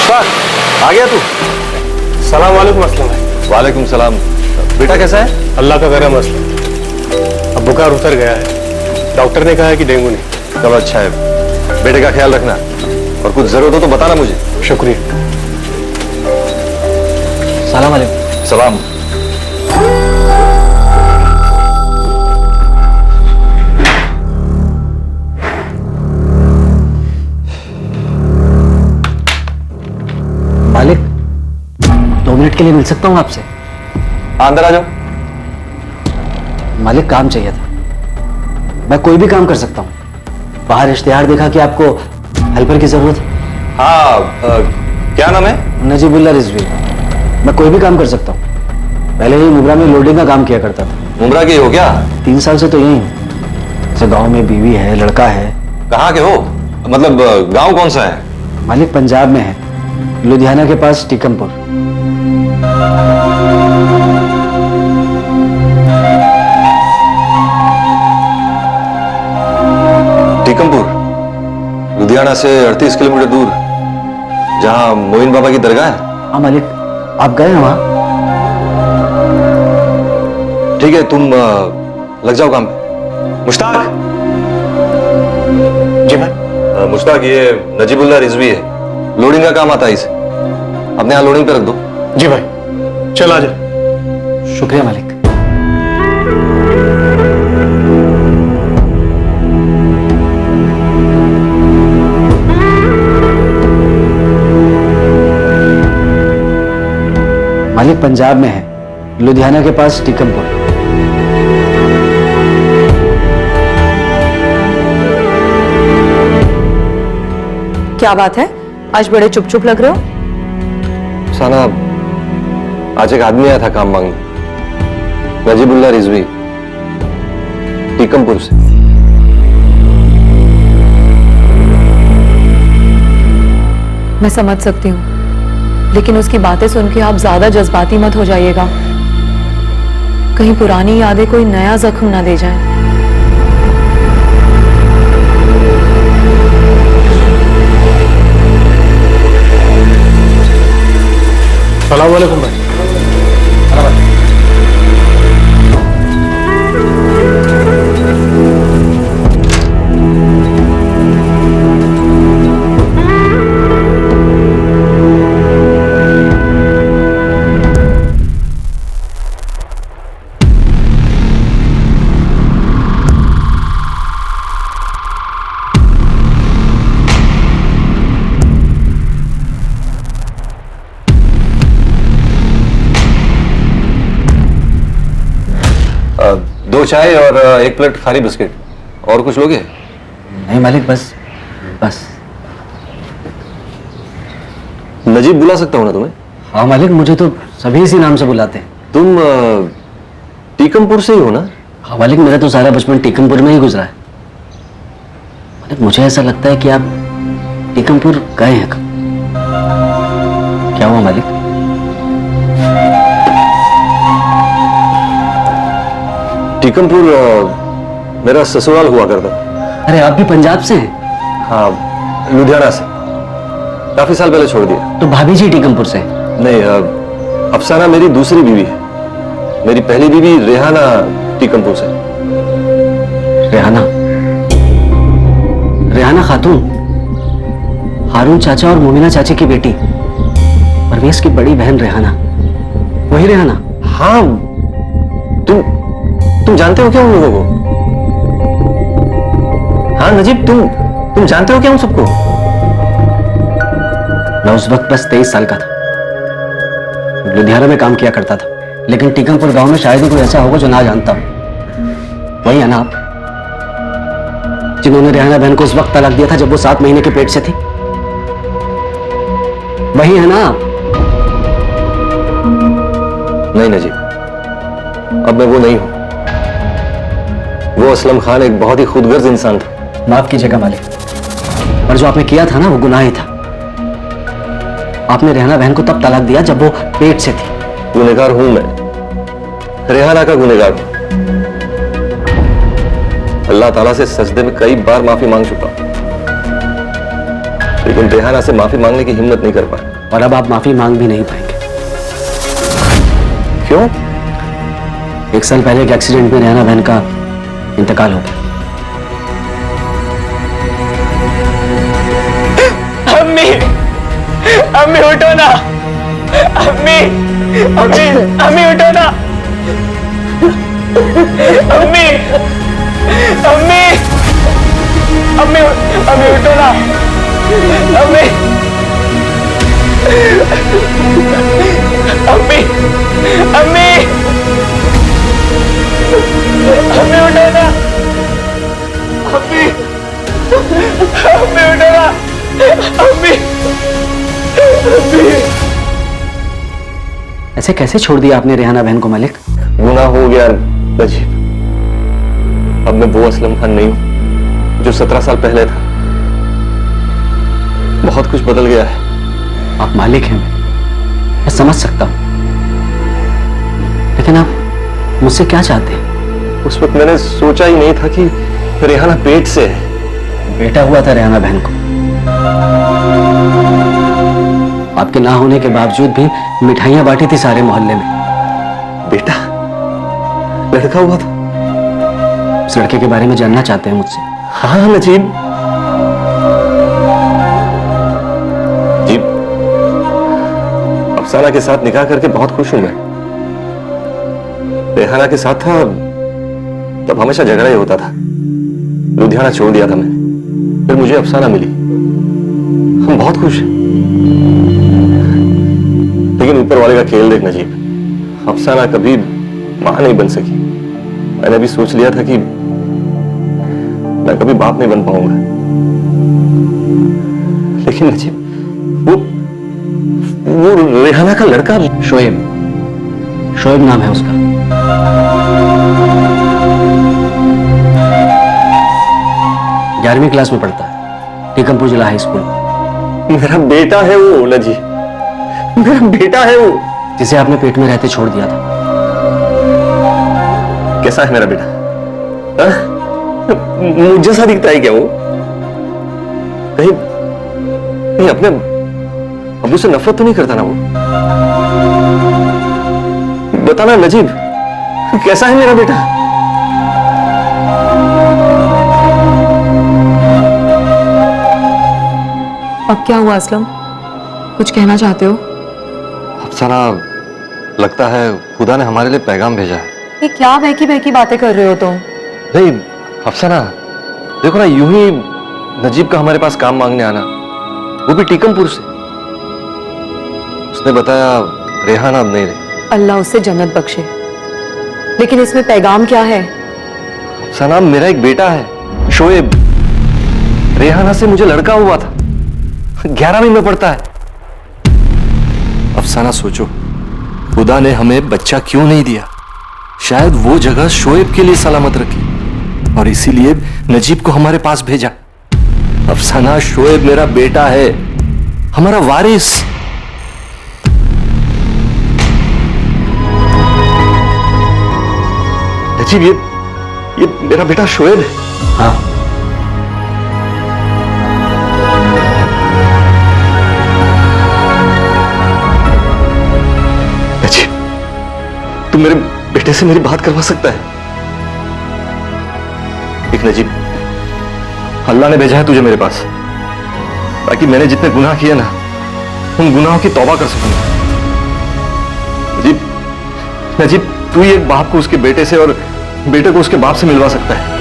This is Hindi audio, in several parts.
मुश्ताक, आ गया तू? सलाम वालेकुम अस्सलाम भाई। वालेकुम सलाम। बेटा कैसा है? अल्लाह का करम अस्सलाम। अब बुखार उतर गया है, डॉक्टर ने कहा है कि डेंगू नहीं। चलो अच्छा है, बेटे का ख्याल रखना और कुछ जरूरत हो तो बताना मुझे। शुक्रिया। सलाम वालेकुम। सलाम। मालिक, 2 मिनट के लिए मिल सकता हूँ आपसे? अंदर आ जाओ। मालिक, काम चाहिए था। मैं कोई भी काम कर सकता हूँ। बाहर इश्तिहार देखा कि आपको हेल्पर की जरूरत है। हाँ, क्या नाम है? नजीबुल्ला रिजवी। मैं कोई भी काम कर सकता हूँ। पहले ही मुब्रा में लोडिंग का काम किया करता था। मुमरा के हो क्या? 3 साल से तो यही हूँ। जैसे गाँव में बीवी है, लड़का है। कहाँ के हो? मतलब गांव कौन सा है? मालिक, पंजाब में है, लुधियाना के पास टीकमपुर। टीकमपुर लुधियाना से 38 किलोमीटर दूर, जहां मोइन बाबा की दरगाह है। हाँ मालिक, आप गए हैं वहां? ठीक है, तुम लग जाओ काम पे। मुश्ताक। जी भाई। मुश्ताक, ये नजीबुल्ला रिजवी है, लोडिंग का काम आता है इसे। अपने यहाँ लोडिंग पे रख दो। जी भाई, चल आ जा। शुक्रिया मालिक। मालिक पंजाब में है, लुधियाना के पास टीकमपुर। क्या बात है, आज बड़े चुप चुप लग रहे हो? साना, आज एक आदमी आया था काम मांगने। नजीबुल्ला रिजवी, टीकमपुर से। मैं समझ सकती हूँ, लेकिन उसकी बातें सुन के आप ज्यादा जज्बाती मत हो जाइएगा। कहीं पुरानी यादें कोई नया जख्म ना दे जाएं। सलाम वालेकुम भाई। दो चाय और 1 प्लेट खारी बिस्किट। और कुछ लोगे? नहीं मालिक, बस। नजीब बुला सकता हूं ना तुम्हें? हाँ मालिक, मुझे तो सभी इसी नाम से बुलाते हैं। तुम टीकमपुर से ही हो ना? हाँ मालिक, मेरा तो सारा बचपन टीकमपुर में ही गुजरा है। मालिक, मुझे ऐसा लगता है कि आप टीकमपुर गए हैं कब। क्या हुआ मालिक? टीकमपुर मेरा ससुराल हुआ करता। अरे आप भी पंजाब से हैं? हाँ, लुधियाना से। काफी साल पहले छोड़ दिया। तो भाभी जी टीकमपुर से हैं? नहीं, अफसाना मेरी दूसरी बीवी है। मेरी पहली बीवी रेहाना टीकमपुर से। रेहाना खातून, हारून चाचा और मोमिना चाची की बेटी, परवेज की बड़ी बहन रेहाना, वही रेहाना? हाँ, तुम जानते हो क्या उन लोगों को? हाँ नजीब, तुम जानते हो क्या उन सबको? मैं उस वक्त बस 23 साल का था। लुधियाना में काम किया करता था, लेकिन टीकमपुर गांव में शायद ही कोई ऐसा होगा जो ना जानता हो। वही है ना आप, जिन्होंने रेहाना बहन को उस वक्त तलाक दिया था जब वो 7 महीने के पेट से थी? वही है ना आप? नहीं नजीब, अब मैं वो नहीं हूं। वो असलम खान एक बहुत ही खुदगर्ज इंसान था। माफ कीजिएगा मालिक, पर जो आपने किया था ना वो गुनाह ही था। आपने रेहाना बहन को तब तलाक दिया जब वो पेट से थी। गुनहगार हूं मैं, रेहाना का गुनहगार हूं। अल्लाह ताला से सजदे में कई बार माफी मांग चुका हूं, लेकिन रेहाना से माफी मांगने की हिम्मत नहीं कर पाया। और अब आप माफी मांग भी नहीं पाएंगे। क्यों? 1 साल पहले एक एक्सीडेंट में रेहाना बहन का इंतकाल हो गया। अम्मी, अम्मी उठो ना, अम्मी, अम्मी, अम्मी उठो ना, अम्मी, अम्मी, अम्मी, अम्मी उठो ना, अम्मी, अम्मी, अम्मी, अम्मी उठो ना, अम्मी, अम्मी उठो ना, अम्मी, अम्मी। ऐसे कैसे छोड़ दिया आपने रेहाना बहन को मलिक? गुनाह हो गया नजीब। अब मैं वो असलम खान नहीं हूं जो 17 साल पहले था। बहुत कुछ बदल गया है। आप मालिक हैं, मैं समझ सकता हूं, लेकिन आप मुझसे क्या चाहते हैं? उस वक्त मैंने सोचा ही नहीं था कि रेहाना पेट से है। बेटा हुआ था रेहाना बहन को। आपके ना होने के बावजूद भी मिठाइयां बांटी थी सारे मोहल्ले में। बेटा? लड़का हुआ था? उस लड़के के बारे में जानना चाहते हैं मुझसे? हाँ नजीब जी, अफसाना के साथ निकाह करके बहुत खुश हूं मैं। रेहाना के साथ था तब हमेशा झगड़ा ही होता था। लुधियाना छोड़ दिया था मैंने, फिर मुझे अफसाना मिली। हम बहुत खुश हैं, लेकिन ऊपर वाले का खेल देख नजीब, अफसाना कभी मां नहीं बन सकी। मैंने भी सोच लिया था कि मैं कभी बाप नहीं बन पाऊंगा, लेकिन नजीब वो रेहाना का लड़का शोएब, शोएब नाम है उसका। 11वीं क्लास में पढ़ता है, टीकमपुर जिला हाई स्कूल। मेरा बेटा है वो नजीब, मेरा बेटा है वो, जिसे आपने पेट में रहते छोड़ दिया था। कैसा है मेरा बेटा? हाँ? मुझ जैसा दिखता है क्या वो? कहीं कहीं अपने अब्बू से नफरत तो नहीं करता ना वो? बताना नजीब, कैसा है मेरा बेटा? अब क्या हुआ असलम? कुछ कहना चाहते हो? अफसाना, लगता है खुदा ने हमारे लिए पैगाम भेजा है। ये क्या बहकी बहकी बातें कर रहे हो तुम? नहीं अफसाना, देखो ना, यूं ही नजीब का हमारे पास काम मांगने आना, वो भी टीकमपुर से। उसने बताया रेहाना अब नहीं रही। अल्लाह उससे जन्नत बख्शे, लेकिन इसमें पैगाम क्या है? अफसाना, मेरा एक बेटा है शोएब। रेहाना से मुझे लड़का हुआ था, 11वीं में पढ़ता है। अफसाना सोचो, खुदा ने हमें बच्चा क्यों नहीं दिया? शायद वो जगह शोएब के लिए सलामत रखी और इसीलिए नजीब को हमारे पास भेजा। अफसाना, शोएब मेरा बेटा है, हमारा वारिस। नजीब, ये मेरा बेटा शोएब है। हाँ, नजीब, तू मेरे बेटे से मेरी बात करवा सकता है? एक नजीब, अल्लाह ने भेजा है तुझे मेरे पास ताकि मैंने जितने गुनाह किए ना, उन गुनाहों की तौबा कर सकूं। नजीब, नजीब, तू ही एक बाप को उसके बेटे से और बेटे को उसके बाप से मिलवा सकता है।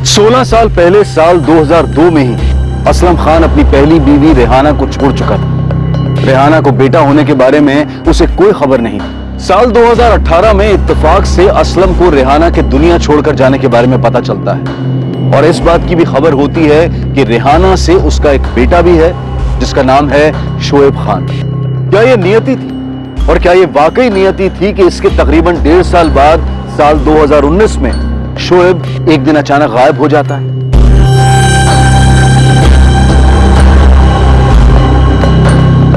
16 साल पहले साल 2002 में ही असलम खान अपनी पहली बीवी रेहाना को छोड़ चुका था। रेहाना को बेटा होने के बारे में उसे कोई खबर नहीं थी। साल 2018 में इत्तेफाक से असलम को रेहाना के दुनिया छोड़कर जाने के बारे में पता चलता है और इस बात की भी खबर होती है कि रेहाना से उसका एक बेटा भी है जिसका नाम है शोएब खान। क्या यह नियति थी और क्या यह वाकई नियति थी कि इसके तकरीबन 1.5 साल बाद साल 2019 में शोएब एक दिन अचानक गायब हो जाता है।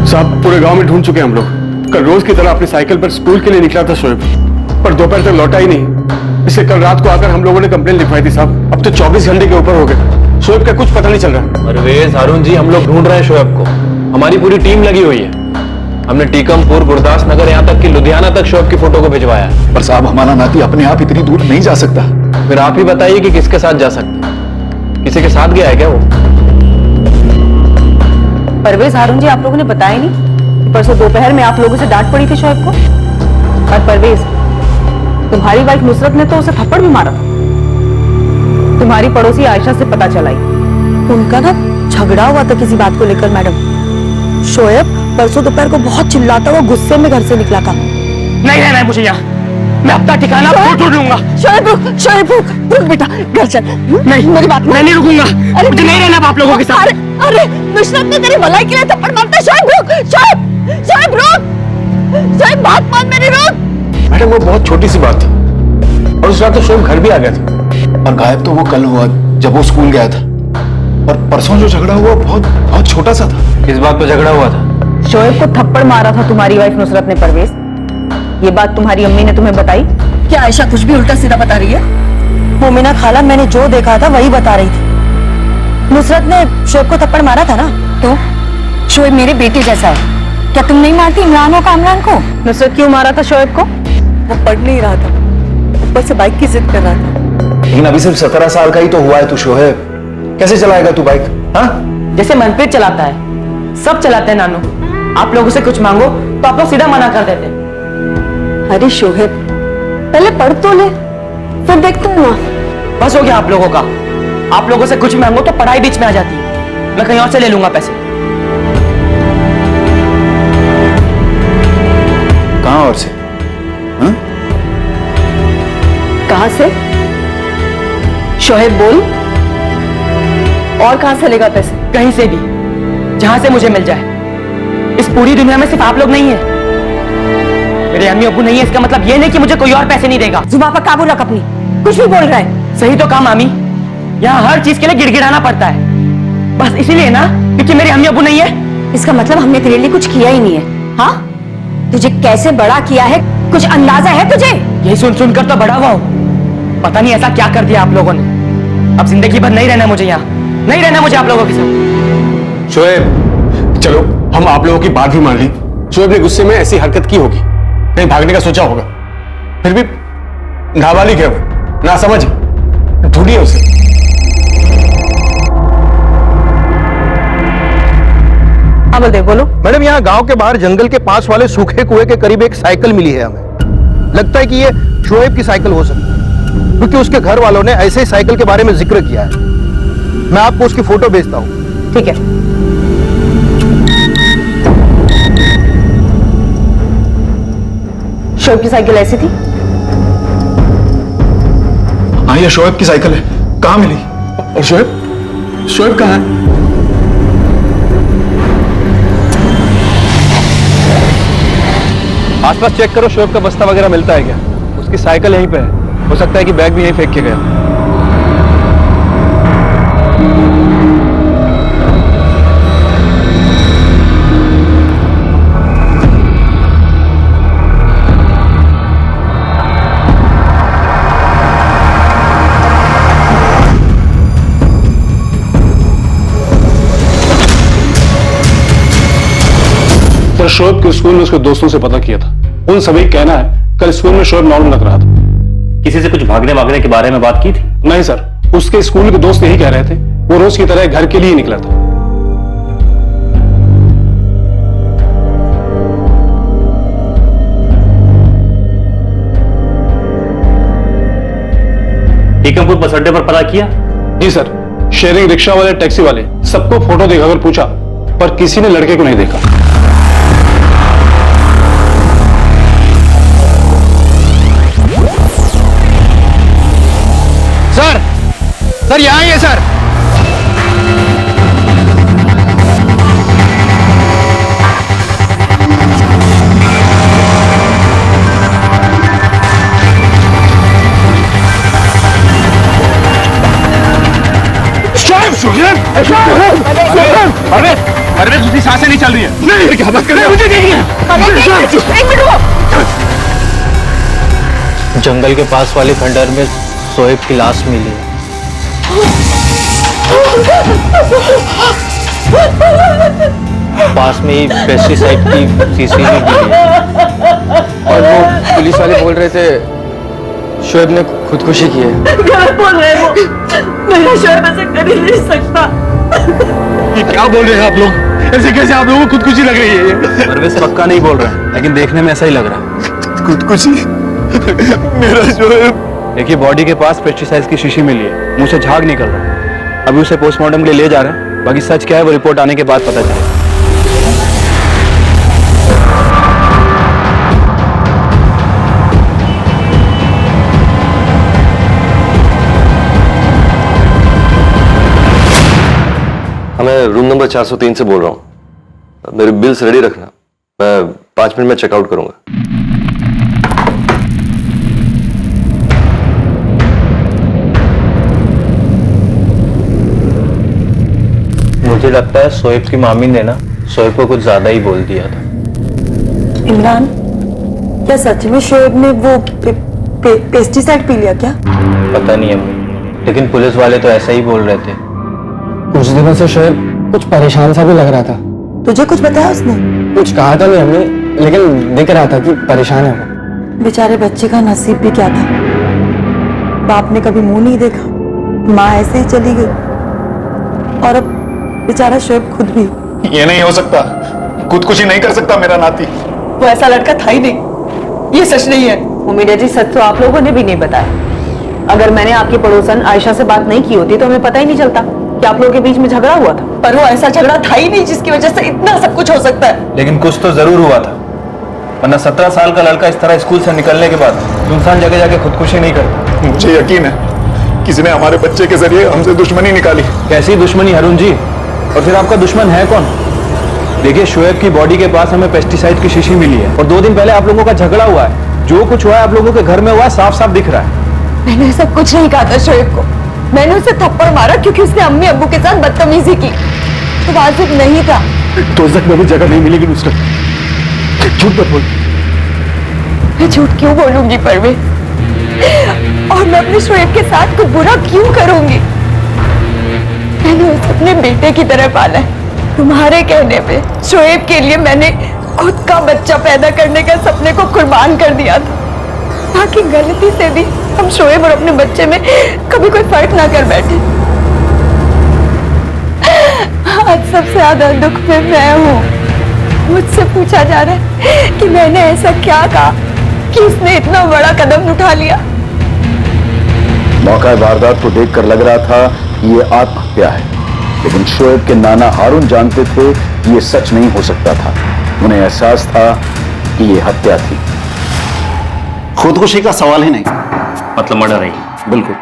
साहब पूरे गांव में ढूंढ चुके हैं हम लोग। कल रोज की तरह अपनी साइकिल पर स्कूल के लिए निकला था शोएब, पर दोपहर तक लौटा ही नहीं। इसलिए कल रात को आकर हम लोगों ने कंप्लेन लिखवाई थी साहब। अब तो 24 घंटे के ऊपर हो गए, शोएब का कुछ पता नहीं चल रहा। परवेज, हारून जी, हम लोग ढूंढ रहे हैं शोएब को। हमारी पूरी टीम लगी हुई है। हमने टीकमपुर, गुरदास नगर, यहाँ तक कि लुधियाना तक शोएब की फोटो को भिजवाया है। पर साहब, हमारा नाती अपने आप इतनी दूर नहीं जा सकता। फिर आप ही बताइए कि किसके साथ जा सकता है? किसी के साथ गया है क्या वो? परवेज, हारून जी, आप लोगों ने बताया नहीं कि परसों दोपहर में आप लोगों से डांट पड़ी थी शोएब को। और परवेज, तुम्हारी वाइफ नुसरत ने तो उसे थप्पड़ भी मारा था। तुम्हारी पड़ोसी आयशा से पता चलाई। उनका ना झगड़ा हुआ था किसी बात को लेकर मैडम। शोएब परसों दोपहर को बहुत चिल्लाता हुआ गुस्से में घर से निकला था। नहीं रहना है मुझे यहाँ। मैं अपना ठिकाना खुद ढूंढ लूंगा। शोएब रुक, शोएब रुक, रुक बेटा, घर चल। नहीं, मेरी बात मैं नहीं रुकूंगा। अरे मुझे नहीं रहना आप लोगों के साथ। अरे अरे नुसरत ने तेरी भलाई के लिए थप्पड़ मारता है। शोएब रुक, शोएब, शोएब रुक, शोएब बात मान मेरी, रुक। मैडम वो बहुत छोटी सी बात थी, और उस रात तो शोएब घर भी आ गया था। और गायब तो वो कल हुआ जब वो स्कूल गया था, और परसों जो झगड़ा हुआ बहुत बहुत छोटा सा था। किस बात पर झगड़ा हुआ था? शोएब को थप्पड़ मारा था तुम्हारी वाइफ नुसरत ने। परवेज, ये बात तुम्हारी अम्मी ने तुम्हें बताई? क्या आयशा कुछ भी उल्टा सीधा बता रही है? मोमिना खाला, मैंने जो देखा था वही बता रही थी। नुसरत ने शोएब को थप्पड़ मारा था ना। तो शोएब मेरे बेटे जैसा है, क्या तुम नहीं मारती इमरान और कामरान को? नुसरत क्यों मारा था शोएब को? वो पढ़ नहीं रहा था, ऊपर से बाइक की जिद कर रहा था। लेकिन अभी सिर्फ 17 साल का ही तो हुआ है तू शोएब, कैसे चलाएगा तू बाइक? हाँ, जैसे मनप्रीत चलाता है, सब चलाते हैं नानू। आप लोगों से कुछ मांगो तो आप लोग सीधा मना कर देते हैं। अरे शोएब, पहले पढ़ तो ले, फिर देखते हैं ना। बस हो गया आप लोगों का। आप लोगों से कुछ मांगो तो पढ़ाई बीच में आ जाती है। मैं कहीं और से ले लूंगा पैसे। कहां और से? हाँ? कहां से? शोएब बोल। और कहां से लेगा पैसे? कहीं से भी, जहां से मुझे मिल जाए। इस पूरी दुनिया में सिर्फ आप लोग नहीं है। मेरे अम्मी अब्बू नहीं है, इसका मतलब ये नहीं कि मुझे कोई और पैसे नहीं देगा। जुबान पर काबू रख अपनी, कुछ भी बोल रहा है। सही तो कहा मामी, यहाँ हर चीज के लिए गिड़गिड़ाना पड़ता है। बस इसीलिए ना, क्योंकि मेरे अम्मी अब्बू नहीं है। इसका मतलब हमने तेरे लिए कुछ किया ही नहीं है। हाँ, तुझे कैसे बड़ा किया है कुछ अंदाजा है तुझे? यही सुन सुनकर तो बड़ा हुआ हूं। पता नहीं ऐसा क्या कर दिया आप लोगों ने। अब जिंदगी भर नहीं रहना मुझे यहाँ, नहीं रहना मुझे आप लोगों के साथ। शोएब, चलो हम आप लोगों की बात भी मान ली। शोएब ने गुस्से में ऐसी हरकत की होगी, कहीं भागने का सोचा होगा। फिर भी नाबालिग है वो, ना समझ, ढूंढिए उसे। हाँ बलदेव, बोलो। मैडम, यहाँ गांव के बाहर जंगल के पास वाले सूखे कुएं के करीब एक साइकिल मिली है हमें। लगता है कि ये शोएब की साइकिल हो सकती है, क्योंकि उसके घर वालों ने ऐसे ही साइकिल के बारे में जिक्र किया है। मैं आपको उसकी फोटो भेजता हूँ। ठीक है। शोएब की साइकिल ऐसी थी? हाँ, ये शोएब की साइकिल है। कहाँ मिली? और शोएब, शोएब कहाँ है? आसपास चेक करो, शोएब का बस्ता वगैरह मिलता है क्या? उसकी साइकिल यहीं पे है, हो सकता है कि बैग भी यहीं फेंक के गया। सर, शोएब के स्कूल में उसके दोस्तों से पता किया था। उन सभी का कहना है कल स्कूल में शोएब नॉर्मल लग रहा था। किसी से कुछ भागने वागने के बारे में बात की थी? नहीं सर, उसके स्कूल के दोस्त यही कह रहे थे, वो रोज की तरह घर के लिए निकला था। टीकमपुर बस अड्डे पर पता किया? जी सर, शेयरिंग रिक्शा वाले, टैक्सी वाले सबको फोटो दिखाकर पूछा, पर किसी ने लड़के को नहीं देखा। सर यहाँ ही है सर। परवेज उसकी सांसें नहीं चल रही है। नहीं, क्या बात कर रहे हो? मुझे नहीं है। एक मिनट जंगल के पास वाले खंडहर में शोएब की लाश मिली है। पास में ही पेस्टिसाइड की शीशी भी मिली है। और वो पुलिस वाले बोल रहे थे शोएब ने खुदकुशी की है। गलत बोल रहे हो, मेरा शोएब ऐसा कर ही नहीं सकता। ये क्या बोल रहे हैं आप लोग? ऐसे कैसे आप लोगों को खुदकुशी लग रही है? ये परवेज पक्का नहीं बोल रहा है, लेकिन देखने में ऐसा ही लग रहा है। खुदकुशी? मेरा शोएब। देखिए, बॉडी के पास पेस्टिसाइड्स की शीशी मिली है, मुंह से झाग निकल रहा है। अभी उसे पोस्टमार्टम के लिए ले जा रहे हैं, बाकी सच क्या है वो रिपोर्ट आने के बाद पता चलेगा। मैं रूम नंबर 403 से बोल रहा हूँ। मेरे बिल्स रेडी रखना, मैं 5 मिनट में चेकआउट करूंगा। मुझे लगता है शोएब की मामी ने ना शोएब को कुछ ज्यादा ही बोल दिया था। इमरान, क्या सच में शोएब ने वो पेस्टिसाइड पी लिया क्या? पता नहीं अम्मी, लेकिन पुलिस वाले तो ऐसा ही बोल रहे थे। कुछ दिनों से शोएब कुछ परेशान सा भी लग रहा था। तुझे कुछ बताया उसने? कुछ कहा था नहीं हमने, लेकिन दिख रहा था कि परेशान है वो। बेचारे बच्चे का नसीब भी क्या था, बाप ने कभी मुंह नहीं देखा, माँ ऐसे ही चली गई, और अब बेचारा शोएब खुद भी। ये नहीं हो सकता, खुदकुशी नहीं कर सकता मेरा नाती। वो ऐसा लड़का था ही नहीं, ये सच नहीं है। उम्मीद है जी, सच तो आप लोगों ने भी नहीं बताया। अगर मैंने आपकी पड़ोसन आयशा से बात नहीं की होती तो हमें पता ही नहीं चलता कि आप लोगों के बीच में झगड़ा हुआ था। पर वो ऐसा झगड़ा था ही नहीं जिसकी वजह से इतना सब कुछ हो सकता है। लेकिन कुछ तो जरूर हुआ था, वरना 17 साल का लड़का इस तरह स्कूल से निकलने के बाद सुनसान जगह जाके खुदकुशी नहीं करता। मुझे यकीन है किसी ने हमारे बच्चे के जरिए हमसे दुश्मनी निकाली। कैसी दुश्मनी अरुण जी? और फिर आपका दुश्मन है कौन? देखिए, शोएब की बॉडी के पास हमें पेस्टिसाइड की शीशी मिली है, और 2 दिन पहले आप लोगों का झगड़ा हुआ है। जो कुछ हुआ है आप लोगों के घर में हुआ, साफ साफ दिख रहा है। मैंने ऐसा कुछ नहीं कहा था शोएब को। मैंने उसे थप्पड़ मारा क्योंकि उसने अम्मी अब्बू के साथ बदतमीजी की। तो वाजिब नहीं था। दोजख में भी जगह नहीं मिलेगी नुसरत, झूठ मत बोल। मैं झूठ क्यों बोलूंगी परवेज? और मैं अपने शोएब के साथ कुछ बुरा क्यों करूंगी? मैंने उसे अपने बेटे की तरह पाला है। तुम्हारे कहने पे शोएब के लिए मैंने खुद का बच्चा पैदा करने का सपने को कुर्बान कर दिया था, ताकि गलती से भी हम शोएब और अपने बच्चे में कभी कोई फर्क ना कर बैठे। आज सबसे ज्यादा दुख में मैं हूँ। मुझसे पूछा जा रहा है कि मैंने ऐसा क्या कहा कि उसने इतना बड़ा कदम उठा लिया। मौका वारदात को देखकर लग रहा था कि ये आत्महत्या है, लेकिन शोएब के नाना हारून जानते थे कि ये सच नहीं हो सकता था। उन्हें एहसास था कि ये हत्या थी। खुदकुशी का सवाल ही नहीं, मतलब मर्डर है। बिल्कुल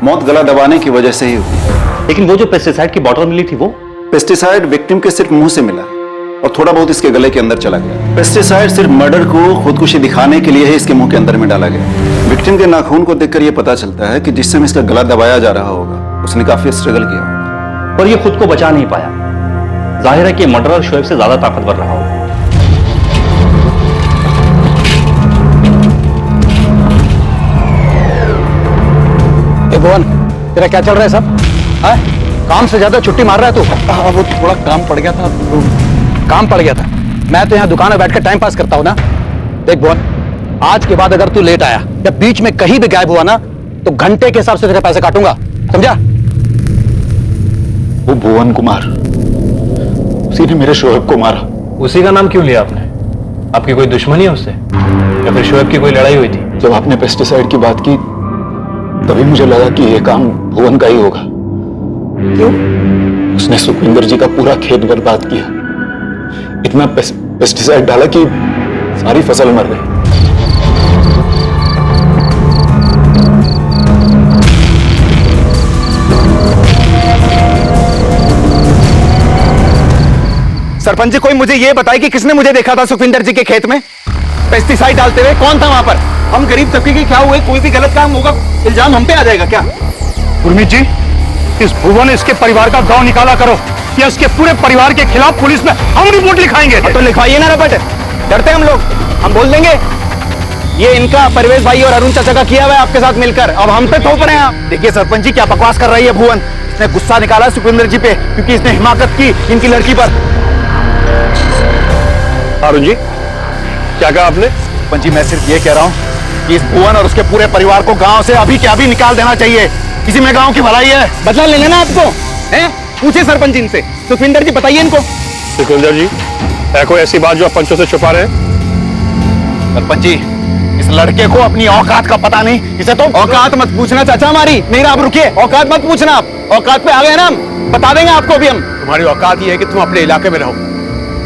मौत गला दबाने की वजह से ही हुई। लेकिन वो जो पेस्टिसाइड की बोतल मिली थी, वो पेस्टिसाइड विक्टिम के सिर्फ मुंह से मिला और थोड़ा बहुत इसके गले के अंदर चला गया। पेस्टिसाइड सिर्फ मर्डर को खुदकुशी दिखाने के लिए ही इसके मुंह के अंदर में डाला गया। विक्टिम के नाखून को देखकर यह पता चलता है कि जिस समय इसका गला दबाया जा रहा होगा उसने काफी स्ट्रगल किया होगा, पर ये खुद को बचा नहीं पाया। जाहिर है कि मर्डरर शोएब से ज्यादा ताकतवर रहा होगा। भुवन, तेरा क्या चल रहा है सब? हाँ? काम से ज्यादा छुट्टी मार रहा है तू? वो थोड़ा काम पड़ गया था। काम पड़ गया था? मैं तो यहाँ दुकान में बैठकर टाइम पास करता हूँ ना। देख भुवन, आज के बाद अगर तू लेट आया या बीच में कहीं भी गायब हुआ ना, तो घंटे के हिसाब से तेरे पैसे काटूंगा, समझा? वो भुवन कुमार, उसी ने मेरे शोएब को मारा। उसी का नाम क्यों लिया आपने? आपकी कोई दुश्मनी है उससे, या फिर शोएब की कोई लड़ाई हुई थी? जब आपने पेस्टिसाइड की बात की तभी मुझे लगा कि यह काम भुवन का ही होगा। क्यों? उसने सुखविंदर जी का पूरा खेत बर्बाद किया। इतना पेस्टिसाइड डाला कि सारी फसल मर गई। सरपंच जी, कोई मुझे ये बताए कि किसने मुझे देखा था सुखविंदर जी के खेत में पेस्टिसाइड डालते हुए? कौन था वहां पर? हम गरीब तबके के क्या हुए, कोई भी गलत काम होगा इल्जाम हम पे आ जाएगा क्या? गुरमीत जी, इस भुवन इसके परिवार का गांव निकाला करो या इसके पूरे परिवार के खिलाफ पुलिस में हम रिपोर्ट लिखाएंगे। तो लिखवाइए ना रपट, डरते हम लोग, हम बोल देंगे ये इनका परवेज भाई और अरुण चाचा का किया हुआ है आपके साथ मिलकर, अब हम पे थोप रहे हैं आप। देखिए सरपंच जी क्या बकवास कर रही है भुवन, इसने गुस्सा निकाला सुखविंदर जी पे क्योंकि इसने हिमाकत की इनकी लड़की पर। अरुण जी क्या कहा आपने? सरपंच जी मैं सिर्फ ये कह रहा हूँ कि इस भुवन और उसके पूरे परिवार को गांव से अभी के अभी निकाल देना चाहिए, इसी में गांव की भलाई है। बदला ले लेना आपको हैं? पूछे सरपंच जी से, सुखविंदर जी बताइए इनको। सुखविंदर जी है कोई ऐसी बात जो आप पंचों से छुपा रहे हैं? सरपंच जी इस लड़के को अपनी औकात का पता नहीं, इसे तो औकात मत पूछना चाचा हमारी। नहीं आप रुकिए, औकात मत पूछना, आप औकात पे आ गए ना हम बता देंगे आपको भी हम। तुम्हारी औकात ये है कि तुम अपने इलाके में रहो,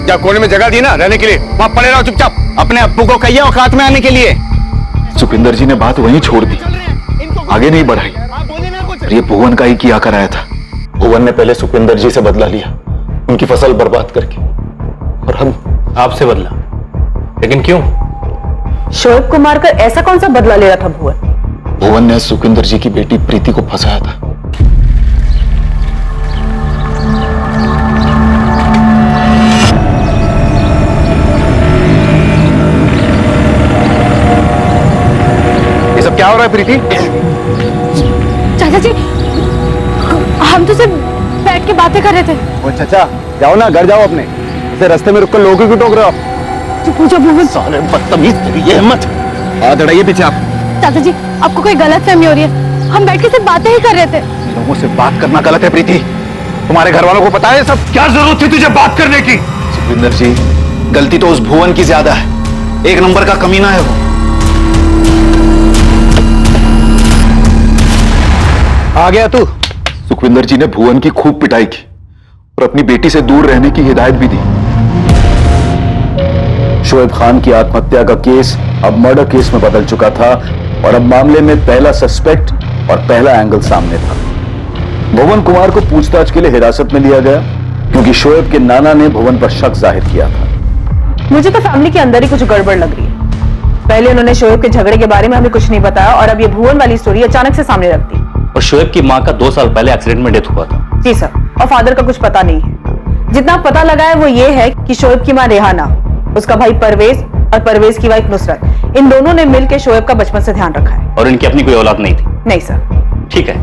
जब कोने में जगह दी ना रहने के लिए वहां पड़े रहो चुपचाप। अपने अप्पू को कहिए औकात में आने के लिए। सुखविंदर जी ने बात वहीं छोड़ दी, आगे नहीं बढ़ाई। और ये भुवन का ही किया कराया था। भुवन ने पहले सुखविंदर जी से बदला लिया, उनकी फसल बर्बाद करके, और हम आपसे बदला, लेकिन क्यों? शोएब को मारकर ऐसा कौन सा बदला ले रहा था भुवन? भुवन ने सुखविंदर जी की बेटी प्रीति को फंसाया था। ये सब क्या हो रहा है प्रीति? चाचा जी हम तो सिर्फ बैठ के बातें कर रहे थे। ओ चाचा जाओ ना, घर जाओ अपने, इसे रास्ते में रुककर लोगों को टोक रहे हो। पूछो भुवन। साले बदतमीज, ये हिम्मत। हाथ अड़ाइए पीछे आप। चाचा जी आपको कोई गलतफहमी हो रही है, हम बैठ के सिर्फ बातें ही कर रहे थे। लोगों से बात करना गलत है प्रीति, तुम्हारे घर वालों को पता है सब? क्या जरूरत थी तुझे बात करने की? सुखविंदर जी गलती तो उस भुवन की ज्यादा है, एक नंबर का कमीना है वो। आ गया तू? सुखविंदर जी ने भुवन की खूब पिटाई की और अपनी बेटी से दूर रहने की हिदायत भी दी। शोएब खान की आत्महत्या का केस अब मर्डर केस में बदल चुका था और अब मामले में पहला सस्पेक्ट और पहला एंगल सामने था। भुवन कुमार को पूछताछ के लिए हिरासत में लिया गया क्योंकि शोएब के नाना ने भुवन पर शक जाहिर किया था। मुझे तो फैमिली के अंदर ही कुछ गड़बड़ लग रही है। पहले उन्होंने शोएब के झगड़े के बारे में हमें कुछ नहीं बताया और अब ये भुवन वाली स्टोरी अचानक से सामने रख दी। और शोएब की मां का 2 साल पहले एक्सीडेंट में डेथ हुआ था। जी सर, और फादर का कुछ पता नहीं है। जितना पता लगा है वो ये है कि शोएब की मां रेहाना, उसका भाई परवेज और परवेज की वाइफ नुसरत, इन दोनों ने मिलकर शोएब का बचपन से ध्यान रखा है। और इनकी अपनी कोई औलाद नहीं थी? नहीं सर। ठीक है,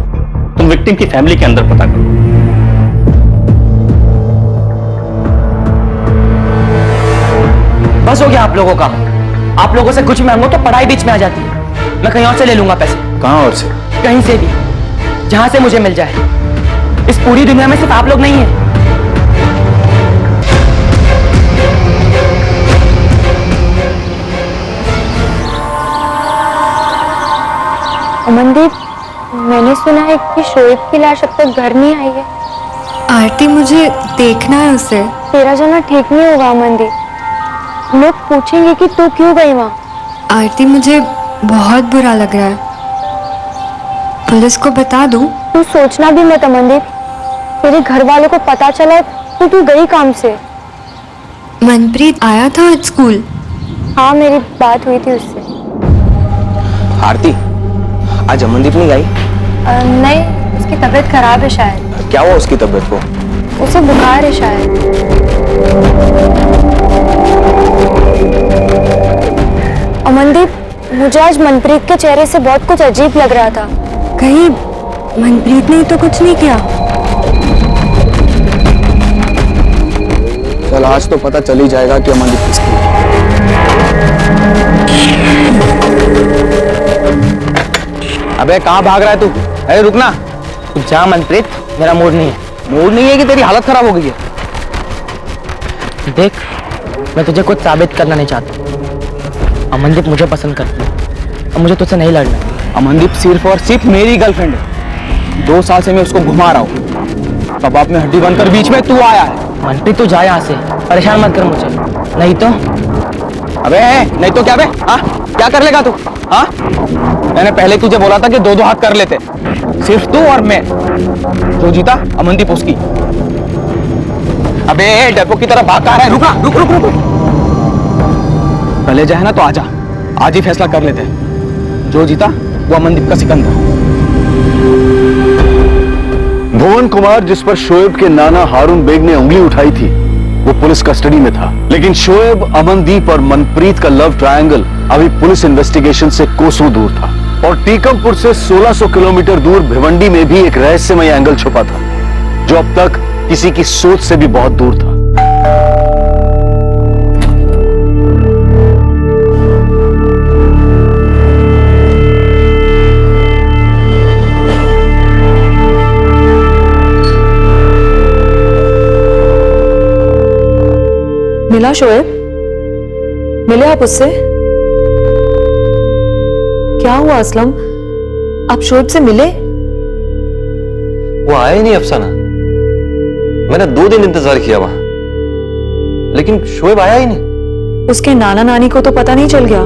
तुम विक्टिम की फैमिली के अंदर पता करो। बस हो गया आप लोगों का। आप लोगों से कुछ मांगो तो पढ़ाई बीच में आ जाती है। मैं कहीं और से ले लूंगा पैसे। कहां और से? कहीं से भी, जहां से मुझे मिल जाए। इस पूरी दुनिया में सिर्फ आप लोग नहीं है। अमनदीप, मैंने सुना है कि शोएब की लाश अब तक घर नहीं आई है। आरती, मुझे देखना है उसे। तेरा जाना ठीक नहीं होगा अमनदीप। लोग पूछेंगे कि तू क्यों गई वहाँ। आरती, मुझे बहुत बुरा लग रहा है। पुलिस को बता दूं? तू सोचना भी मत अमनदीप। तेरे घर वालों को पता चला तो तू गई काम से। मनप्रीत आया था आज स्कूल? हाँ, मेरी बात हुई थी उससे। आरती, आज अमनदीप नहीं गई? नहीं, उसकी तबीयत खराब है शायद। क्या हुआ उसकी तबीयत को? उसे बुखार है शायद। अमनदीप, मुझे आज मनप्रीत के चेहरे से बहुत कुछ अजीब लग रहा था। कहीं मनप्रीत ने तो कुछ नहीं किया? चल आज तो पता चल ही जाएगा कि अमनदीप किसकी है। अबे कहाँ भाग रहा है तू? अरे रुकना। तू जा मनप्रीत, मेरा मूड नहीं है। मूड नहीं है कि तेरी हालत खराब हो गई है? देख, मैं तुझे कुछ साबित करना नहीं चाहता। अमनदीप मुझे पसंद करती है और मुझे तुझसे नहीं लड़ना। अमनदीप सिर्फ और सिर्फ मेरी गर्लफ्रेंड है। 2 साल से मैं उसको घुमा रहा हूँ, तब आप में हड्डी बनकर बीच में तू आया है। मनप्रीत तू जा यहाँ से, परेशान मत कर मुझे, नहीं तो। अबे नहीं तो क्या बे? हाँ क्या कर लेगा तू? हाँ मैंने पहले तुझे बोला था कि 2-2 हाथ कर लेते, सिर्फ तू और मैं। जो जीता अमनदीप उसकी। अबे डरपोक की तरह भाग रहा है। रुक रुक रुक रुक। कलेजा है ना तो आजा, आज ही फैसला कर लेते हैं। जो जीता वो अमनदीप का सिकंदर। भुवन कुमार, जिस पर शोएब के नाना हारून बेग ने उंगली उठाई थी, वो पुलिस कस्टडी में था। लेकिन शोएब, अमनदीप और मनप्रीत का लव ट्रायंगल अभी पुलिस इन्वेस्टिगेशन से कोसों दूर था। और टीकमपुर से 1600 किलोमीटर दूर भिवंडी में भी एक रहस्यमय एंगल छुपा था, जो अब तक किसी की सोच से भी बहुत दूर था। मिला शोएब? मिले आप उससे? क्या हुआ असलम? आप शोएब से मिले? वो आया ही नहीं अफसाना। मैंने 2 दिन इंतजार किया वहां, लेकिन शोएब आया ही नहीं। उसके नाना नानी को तो पता नहीं चल गया?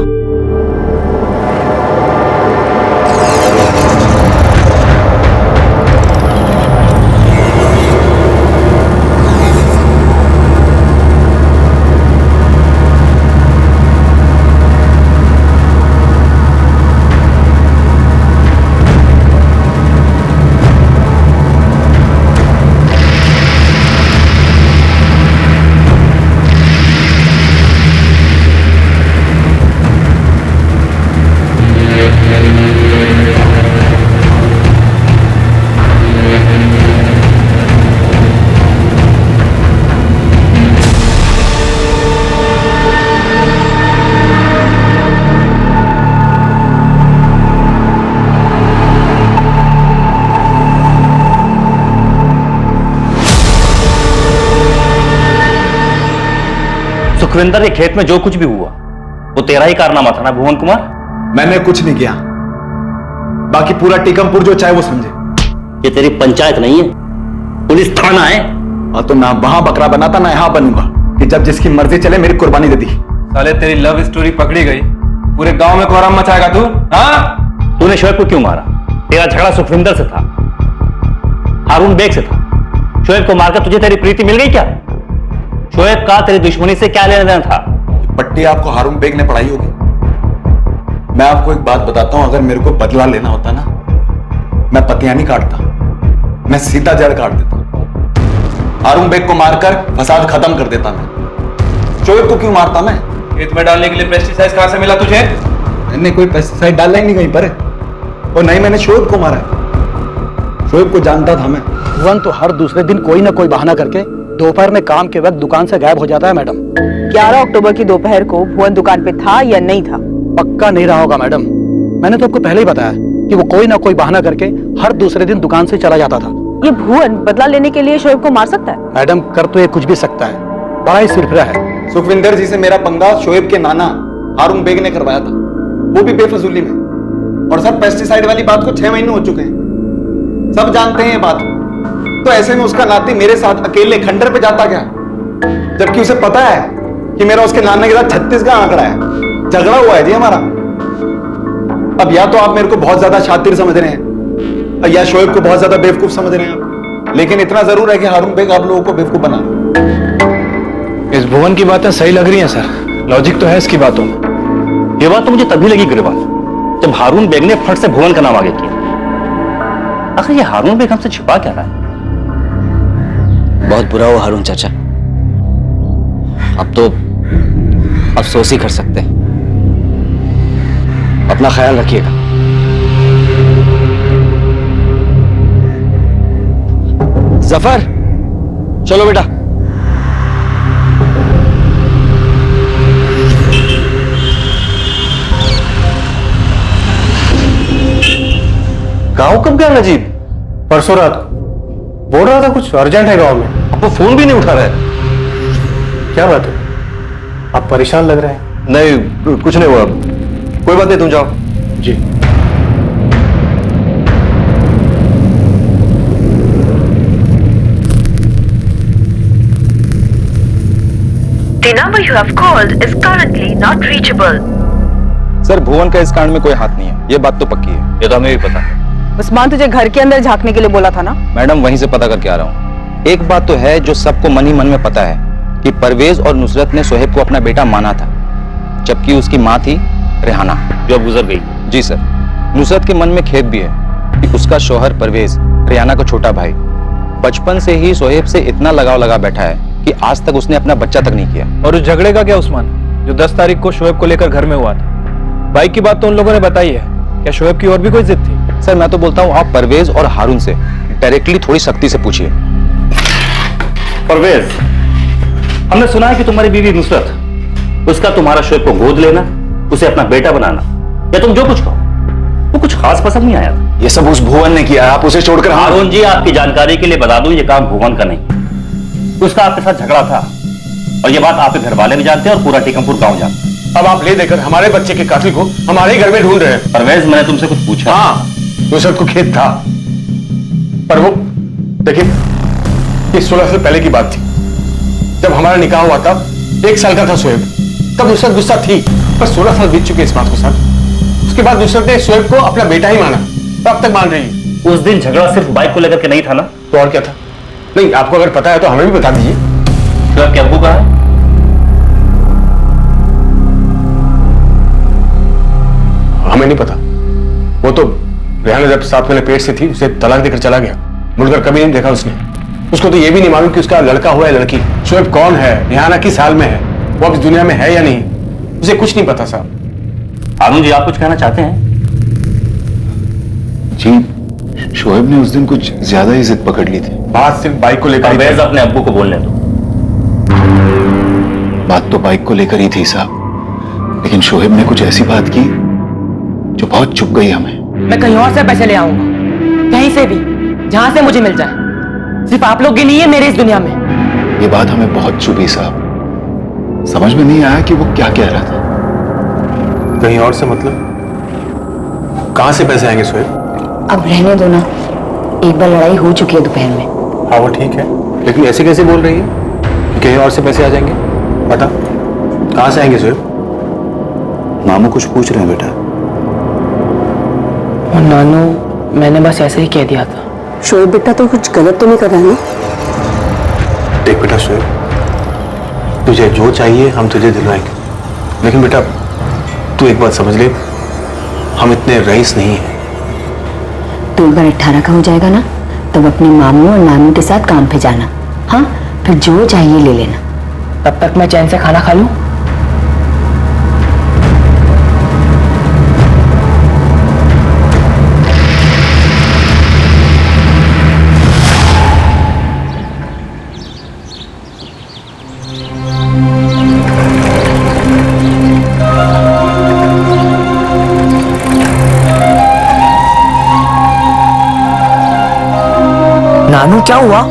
सुखविंदर, ये खेत में जो कुछ भी हुआ वो तेरा ही कारनामा था ना भुवन कुमार? मैंने कुछ नहीं किया, बाकी पूरा टीकमपुर जो चाहे वो समझे। ये तेरी पंचायत नहीं है, पुलिस थाना है। और तो ना वहां बकरा बनाता ना यहां बनूंगा कि जब जिसकी मर्जी चले मेरी कुर्बानी दे दी। साले तेरी लव स्टोरी पकड़ी गई, पूरे गांव में कोहराम मचाएगा तू? हाँ? तूने शोएब को क्यों मारा? तेरा झगड़ा सुखविंदर से था, हारून बेग से था। शोएब को मारकर तुझे तेरी प्रीति मिल गई क्या? शोएब का तेरी दुश्मनी से क्या लेना देना था? पट्टी आपको हारून बेग ने पढ़ाई होगी। मैं आपको एक बात बताता हूं, अगर मेरे को बदला लेना होता ना, मैं पतियां नहीं काटता, मैं सीधा जड़ काट देता। हारून बेग को मारकर फसाद खत्म कर देता मैं। शोएब को क्यों मारता मैं? खेत में डालने के लिए पेस्टिसाइड कहां से मिला तुझे? मैंने कोई पेस्टिसाइड डाला ही नहीं कहीं पर, और नहीं मैंने शोएब को मारा है। शोएब को जानता था मैं। भुवन तो हर दूसरे दिन कोई ना कोई बहाना करके दोपहर में काम के वक्त दुकान से गायब हो जाता है मैडम। 11 अक्टूबर की दोपहर को भुवन दुकान पे था या नहीं था? पक्का नहीं रहा होगा मैडम, मैंने तो आपको पहले ही बताया कि वो कोई ना कोई बहाना करके हर दूसरे दिन दुकान से चला जाता था। ये भुवन बदला लेने के लिए शोएब को मार सकता है? मैडम, कर तो ये कुछ भी सकता है, बड़ा ही सिरफिरा है। सुखविंदर जी से मेरा पंगा शोएब के नाना हारून बेग ने करवाया था, वो भी बेफजूली में। और सर, पेस्टिसाइड वाली बात को 6 महीने हो चुके हैं, सब जानते हैं ये बात। तो ऐसे में उसका नाती मेरे साथ अकेले खंडर पे जाता क्या, जबकि उसे पता है कि मेरा उसके नाना के साथ 36 का आंकड़ा है, झगड़ा हुआ है जी हमारा। अब या तो आप मेरे को बहुत ज्यादा शातिर समझ रहे हैं या शोएब को बहुत ज्यादा बेवकूफ समझ रहे हैं आप, लेकिन इतना जरूर है कि हारून बेग आप लोगों को बेवकूफ बना रहा है। इस भुवन की बातें सही लग रही हैं सर, लॉजिक तो है इसकी बातों में। ये बात तो मुझे तभी लगी गिरवाल, जब हारून बेग ने फट से भुवन का नाम आगे किया। आखिर ये हारून बेग हमसे छिपा क्या रहा है? बहुत बुरा हुआ हारून चाचा, अब तो अफसोस ही कर सकते हैं। अपना ख्याल रखिएगा। जफर, चलो बेटा। गांव कब गया नजीब? परसों रात बोल रहा था कुछ अर्जेंट है गांव में। अब वो फोन भी नहीं उठा रहा है। क्या बात है, आप परेशान लग रहे हैं। नहीं, कुछ नहीं हुआ, कोई बात नहीं, तुम जाओ। जी। The number you have called is currently not reachable. Sir, Bhuvan का इस कांड में कोई हाथ नहीं है, ये बात तो पक्की है। ये तो हमें भी पता है। उस्मान तुझे घर के अंदर झांकने के लिए बोला था ना? मैडम, वहीं से पता करके आ रहा हूँ। एक बात तो है जो सबको मन ही मन में पता है कि परवेज और नुसरत ने शोएब को अपना बेटा माना था, जबकि उसकी माँ थी रेहाना, जो अब गुजर गई। जी सर। नुसरत के मन में खेद भी है कि उसका शौहर परवेज रेहाना का छोटा भाई बचपन से ही शोएब से इतना लगाव लगा बैठा है कि आज तक उसने अपना बच्चा तक नहीं किया। और उस झगड़े का क्या उस्मान, जो 10 तारीख को शोएब को लेकर घर में हुआ था? बाइक की बात तो उन लोगों ने बताई है, क्या शोएब की और भी कोई जिद थी? सर मैं तो बोलता हूँ आप परवेज और हारून से डायरेक्टली थोड़ी सख्ती से पूछिए। परवेज, हमने सुना है कि तुम्हारी बीवी नुसरत, उसका तुम्हारा शोएब को गोद लेना, उसे अपना बेटा बनाना, या तुम जो कुछ कहो, वो कुछ खास पसंद नहीं आया था। ये सब उस भुवन ने किया, आप उसे छोड़कर। हारून जी, आपकी जानकारी के लिए बता दूं, ये काम भुवन का नहीं, उसका आपके साथ झगड़ा था, और ये बात आपके घर वाले भी जानते हैं और पूरा टीकमपुर गांव जानता है। अब आप ले देकर हमारे बच्चे के कातिल को हमारे ही घर में ढूंढ रहे हैं। परवेज, मैंने तुमसे कुछ पूछा? हाँ, नुसरत को खेद था, पर वो देखिए, ये 16 साल पहले की बात थी। जब हमारा निकाह हुआ था, 1 साल का था शोएब, तब नुसरत गुस्सा थी, पर 16 साल बीत चुके इस बात को साथ। उसके बाद नुसरत ने शोएब को अपना बेटा ही माना, तो अब तक मान रही है। उस दिन झगड़ा सिर्फ बाइक को लेकर के नहीं था ना? तो और क्या था? नहीं, आपको अगर पता है तो हमें भी बता दीजिए। शोएब के अब्बू कहाँ है? हमें नहीं पता। वो तो रेहाना जब 7 महीने पेट से थी, उसे तलाक देकर चला गया, मुड़कर कभी नहीं देखा उसने। उसको तो ये भी नहीं मालूम कि उसका लड़का हुआ है लड़की। शोएब कौन है, रेहाना किस हाल में है, वो अब इस दुनिया में है या नहीं, उसे कुछ नहीं पता साहब। हारून जी, आप कुछ कहना चाहते हैं? जी, शोएब ने उस दिन कुछ ज्यादा ही जिद पकड़ ली थी। बात सिर्फ बाइक को लेकर। परवेज, अपने अब्बू को बोलने दो। बात तो बाइक को लेकर ही थी साहब, लेकिन शोएब ने कुछ ऐसी बात की जो बहुत चुभ गई हमें। मैं कहीं और से पैसे ले आऊंगा, कहीं से भी, जहां से मुझे मिल जाए। सिर्फ आप लोग की नहीं है मेरे इस दुनिया में। ये बात हमें बहुत चुभी साहब, समझ में नहीं आया कि वो क्या कह रहा था। कहीं और से मतलब? कहां से पैसे आएंगे शोएब? अब रहने दो ना, एक बार लड़ाई हो चुकी है दोपहर में। हाँ वो ठीक है, लेकिन ऐसे कैसे बोल रही है कि कहीं और से पैसे आ जाएंगे? बता, कहां से आएंगे शोएब? मामू कुछ पूछ रहे हैं बेटा। और नानू, मैंने बस ऐसे ही कह दिया था। शोएब बेटा तो कुछ गलत तो नहीं कर रहा है? देख बेटा शोएब, तुझे जो चाहिए हम तुझे दिलवाएंगे, लेकिन बेटा तू एक बात समझ ले, हम इतने रईस नहीं हैं। तो एक बार 18 का हो जाएगा ना, तब अपने मामू और नानू के साथ काम पे जाना। हाँ, फिर जो चाहिए ले लेना। तब तक मैं चैन से खाना खा लूं। नानू, क्या हुआ?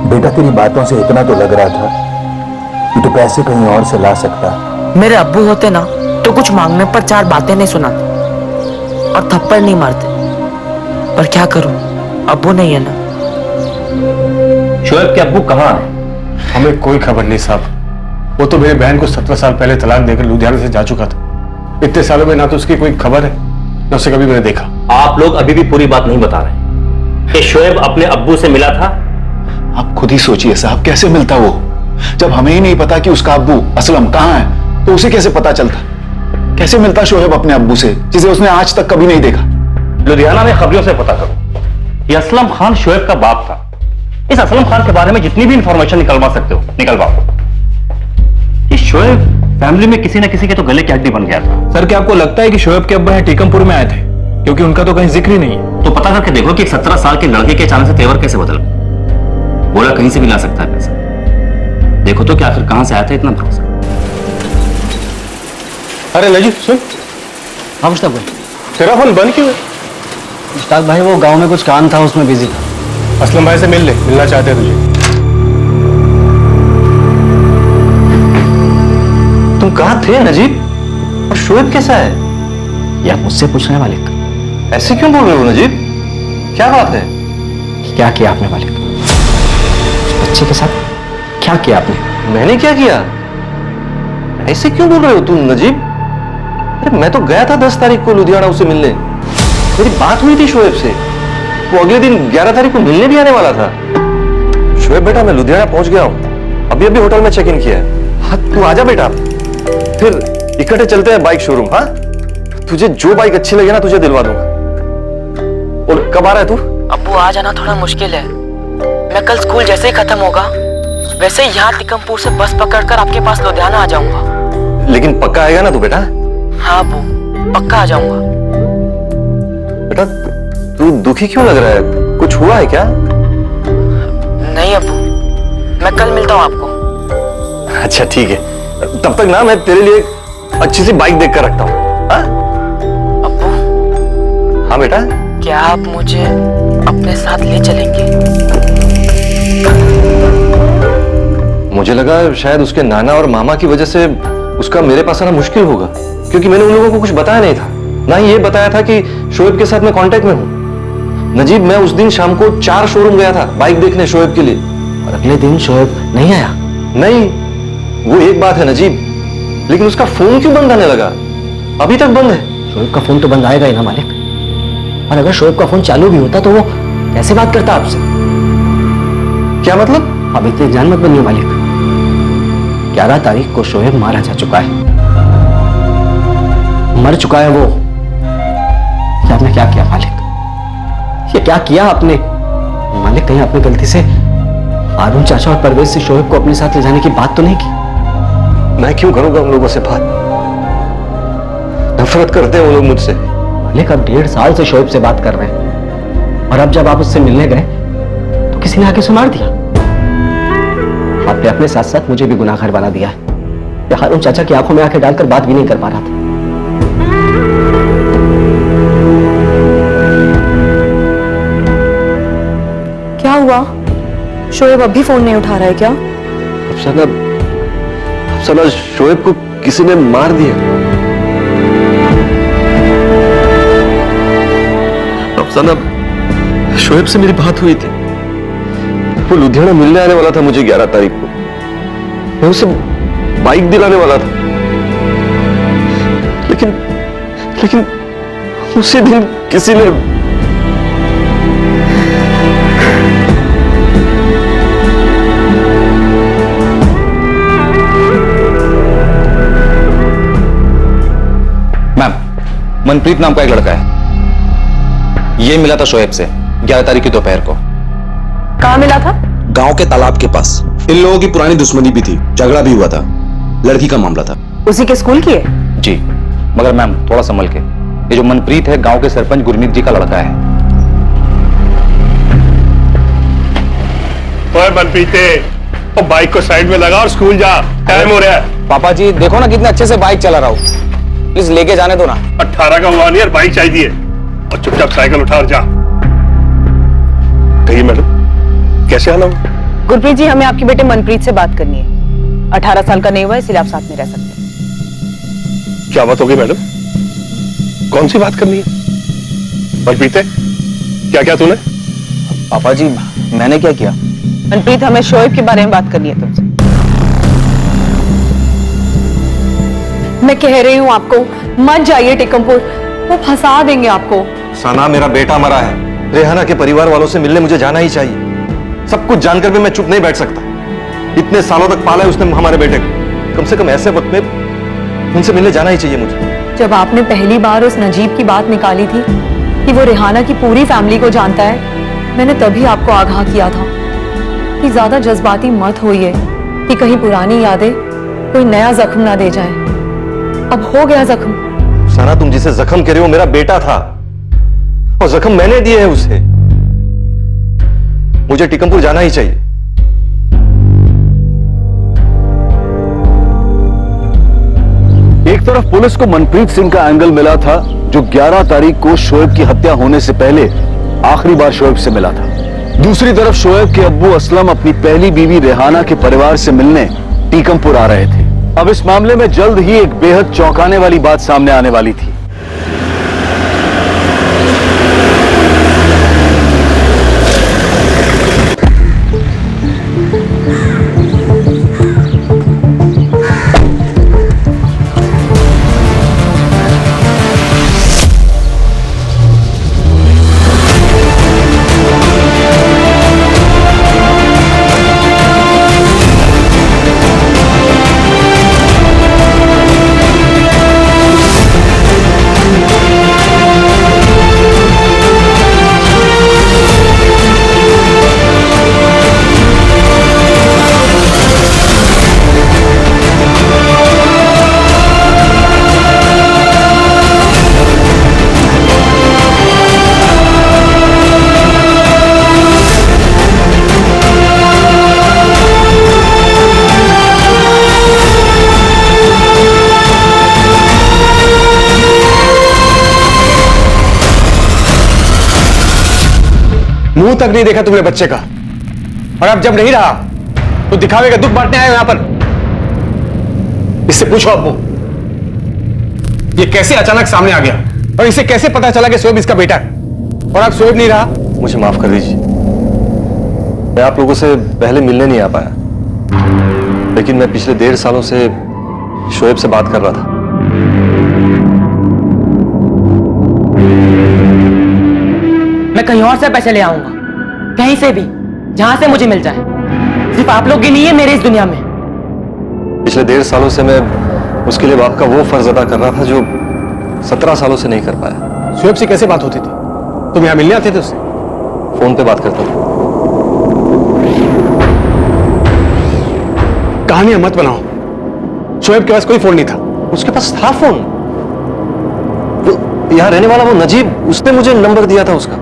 बेटा तेरी बातों से इतना तो लग रहा था कि तू पैसे कहीं और से ला सकता। मेरे अब्बू होते ना तो कुछ मांगने पर 4 बातें नहीं सुनाते और थप्पड़ नहीं मारते, पर क्या करूं, अब्बू नहीं है ना। शोएब के अब्बू कहाँ है? हमें कोई खबर नहीं साहब। वो तो मेरे बहन को 17 साल पहले तलाक देकर लुधियाना से जा चुका था। इतने सालों में ना तो उसकी कोई खबर है, ना उसे कभी मैंने देखा। आप लोग अभी भी पूरी बात नहीं बता रहे कि शोएब अपने अब्बू से मिला था। आप खुद ही सोचिए साहब, कैसे मिलता वो? जब हमें ही नहीं पता कि उसका अब्बू असलम कहाँ है, तो उसे कैसे पता चलता? कैसे मिलता शोएब अपने अब्बू से, जिसे उसने आज तक कभी नहीं देखा? लुधियाना में खबरों से पता करो, ये असलम खान शोएब का बाप था। इस असलम खान के बारे में जितनी भी इंफॉर्मेशन निकलवा सकते हो निकलवाओ। ये शोएब फैमिली में किसी न किसी के तो गले की हड्डी बन गया था। सर, क्या आपको लगता है कि शोएब के अब्बा यहाँ टीकमपुर में आए थे? क्योंकि उनका तो कहीं जिक्र ही नहीं है। तो पता करके देखो कि एक 17 साल के लड़के के अचानक से तेवर कैसे बदल गए। बोला कहीं से भी ला सकता है पैसा, देखो तो कि आखिर कहां से आया था इतना भरोसा। अरे नजीब सुन। हाँ मुश्ताक भाई। तेरा फोन बंद क्यों है? मुश्ताक भाई वो गांव में कुछ काम था, उसमें बिजी था। असलम भाई से मिल ले, मिलना चाहते हैं तुझे। तुम कहाँ थे नजीब? और शोएब कैसा है? या मुझसे पूछने मालिक? ऐसे क्यों बोल रहे हो नजीब? क्या बात है? क्या किया आपने मालिक? उस बच्चे के साथ क्या किया आपने? मैंने क्या किया? ऐसे क्यों बोल रहे हो तुम नजीब? अरे मैं तो गया था 10 तारीख को लुधियाना उसे मिलने। मेरी बात हुई थी शोएब से। वो अगले दिन 11 तारीख को मिलने भी आने वाला था। शोएब बेटा, मैं लुधियाना पहुंच गया हूं, अभी अभी होटल में चेक इन किया है। हाँ तू आजा बेटा, फिर इकट्ठे चलते हैं बाइक शोरूम। हाँ, तुझे जो बाइक अच्छी लगे ना तुझे दिलवा दूंगा। और कब आ रहा है तू? अब्बू आ जाना थोड़ा मुश्किल है, मैं कल स्कूल जैसे ही खत्म होगा वैसे ही यहाँ टिकमपुर से बस पकड़कर आपके पास लुधियाना आ जाऊंगा। लेकिन पक्का आएगा ना तू बेटा? हाँ अबू, पक्का आ जाऊंगा। बेटा तू दुखी क्यों लग रहा है? कुछ हुआ है क्या? नहीं अबू, मैं कल मिलता हूँ आपको। अच्छा ठीक है, तब तक ना मैं तेरे लिए अच्छी सी बाइक देख कर रखता हूँ। अबू। हाँ बेटा। क्या आप मुझे अपने साथ ले चलेंगे? मुझे लगा शायद उसके नाना और मामा की वजह से उसका मेरे पास आना मुश्किल होगा, क्योंकि मैंने उन लोगों को कुछ बताया नहीं था। ना ही ये बताया था कि शोएब के साथ मैं कांटेक्ट में हूं। नजीब, मैं उस दिन शाम को 4 शोरूम गया था बाइक देखने शोएब के लिए, और अगले दिन शोएब नहीं आया। नहीं, वो एक बात है नजीब, लेकिन उसका फोन क्यों बंद आने लगा? अभी तक बंद है। शोएब का फोन तो बंद आएगा ही ना मालिक, और अगर शोएब का फोन चालू भी होता तो वो कैसे बात करता आपसे? क्या मतलब? अब इतने जान मत बनिए मालिक। 11 तारीख को शोएब मारा जा चुका है, मर चुका है वो। क्या आपने क्या किया मालिक? ये क्या किया आपने मालिक? कहीं आपने गलती से हारून चाचा और परवेज से शोएब को अपने साथ ले जाने की बात तो नहीं की? मैं क्यों करूंगा उन लोगों से बात? नफरत करते हैं वो लोग मुझसे। मालिक, अब 1.5 साल से शोएब से बात कर रहे हैं, और अब जब आप उससे मिलने गए तो किसी ने आके उसे मार दिया। आपने अपने साथ साथ मुझे भी गुनाहगार बना दिया है। हारून चाचा की आंखों में आंखें डालकर बात भी नहीं कर पा रहा था। क्या हुआ? शोएब अभी फोन नहीं उठा रहा है क्या? अफसाना, शोएब को किसी ने मार दिया। अफसाना, शोएब से मेरी बात हुई थी। वो लुधियाना मिलने आने वाला था मुझे 11 तारीख को। मैं उसे बाइक दिलाने वाला था, लेकिन उसी दिन किसी ने मनप्रीत नाम का एक लड़का है, ये मिला था शोएब से 11 तारीख की दोपहर को। कहाँ मिला था? गांव के तालाब के पास। इन लोगों की पुरानी दुश्मनी भी थी, झगड़ा भी हुआ था, लड़की का मामला था। उसी के स्कूल की है? जी, मगर मैम थोड़ा संभल के। ये जो मनप्रीत है गांव के सरपंच गुरमीत जी का लड़का है। ओए मनप्रीते, वो बाइक को साइड में लगा और स्कूल जा, टाइम हो रहा है। पापा जी देखो ना कितने अच्छे से बाइक चला रहा हूँ, प्लीज लेके जाने दो ना। 18 का हुआ नहीं यार, बाइक चाहिए, और चुपचाप साइकिल उठा और जा। कहिए मैडम, कैसे आना हो? गुरप्रीत जी, हमें आपके बेटे मनप्रीत से बात करनी है। 18 साल का नहीं हुआ, इसलिए आप साथ में रह सकते हैं। क्या बात होगी मैडम? कौन सी बात करनी है? मनप्रीत, क्या क्या तूने? पापा जी मैंने क्या किया? मनप्रीत, हमें शोएब के बारे में बात करनी है तुमसे। मैं कह रही हूँ आपको, मत जाइए टिकमपुर, वो फंसा देंगे आपको। सना, मेरा बेटा मरा है। रेहाना के परिवार वालों से मिलने मुझे जाना ही चाहिए। सब कुछ जानकर भी मैं चुप नहीं बैठ सकता। इतने सालों तक पाला है उसने हमारे बेटे को, कम से कम ऐसे वक्त में उनसे मिलने जाना ही चाहिए मुझे। जब आपने पहली बार उस नजीब की बात निकाली थी कि वो रेहाना की पूरी फैमिली को जानता है, मैंने तभी आपको आगाह किया था कि ज्यादा जज्बाती मत होइए कि कहीं पुरानी यादें कोई नया जख्म ना दे जाए। अब हो गया जख्म। सना, तुम जिसे जख्म कह रहे हो मेरा बेटा था, और जख्म मैंने दिए हैं उसे। मुझे टिकमपुर जाना ही चाहिए। एक तरफ पुलिस को मनप्रीत सिंह का एंगल मिला था, जो 11 तारीख को शोएब की हत्या होने से पहले आखिरी बार शोएब से मिला था। दूसरी तरफ शोएब के अब्बू असलम अपनी पहली बीवी रेहाना के परिवार से मिलने टीकमपुर आ रहे थे। अब इस मामले में जल्द ही एक बेहद चौंकाने वाली बात सामने आने वाली थी। मुंह तक नहीं देखा तुमने बच्चे का, और अब जब नहीं रहा तो दिखावे का दुख बांटने आए हो यहां पर। इससे पूछो अब्बू, ये कैसे अचानक सामने आ गया और इसे कैसे पता चला कि शोएब इसका बेटा है, और अब शोएब नहीं रहा। मुझे माफ कर दीजिए, मैं आप लोगों से पहले मिलने नहीं आ पाया, लेकिन मैं पिछले 1.5 सालों से शोएब से बात कर रहा था। मैं कहीं और से पैसे ले आऊंगा, कहीं से भी, जहां से मुझे मिल जाए। सिर्फ आप लोग की नहीं है मेरे इस दुनिया में। पिछले 1.5 सालों से मैं उसके लिए बाप का वो फर्ज अदा कर रहा था जो 17 सालों से नहीं कर पाया। शोएब से कैसे बात होती थी? तुम यहां मिलने आते थे उससे? फोन पे बात करता था। कहानियां मत बनाओ, शोएब के पास कोई फोन नहीं था। उसके पास था फोन, यहां रहने वाला वो नजीब, उसने मुझे नंबर दिया था उसका।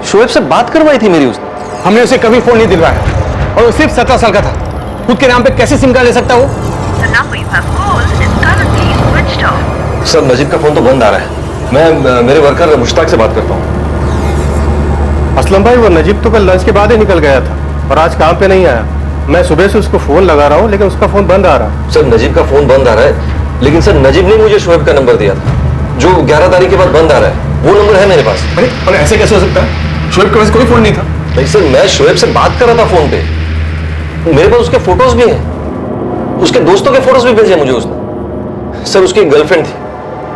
शोएब से बात करवाई थी मेरी उसने। हमने उसे कभी फोन नहीं दिलवाया, और वो सिर्फ 17 साल का था। खुद के नाम पे कैसे सिम कार्ड ले सकता वो? सर, नजीब का फोन तो बंद आ रहा है। मैं मेरे वर्कर मुश्ताक से बात करता हूँ। असलम भाई, वो नजीब तो कल लंच के बाद ही निकल गया था और आज काम पे नहीं आया। मैं सुबह से उसको फोन लगा रहा हूँ लेकिन उसका फोन बंद आ रहा। सर, नजीब का फोन बंद आ रहा है, लेकिन सर नजीब ने मुझे शोएब का नंबर दिया था जो 11 तारीख के बाद बंद आ रहा है। वो नंबर है मेरे पास। अरे ऐसे कैसे हो सकता है? शोएब के पास कोई फोन नहीं था। नहीं सर, मैं शोएब से बात कर रहा था फोन पे। मेरे पास उसके फोटोज भी हैं, उसके दोस्तों के फोटोज भी भेजे मुझे उसने। सर, उसकी गर्लफ्रेंड थी,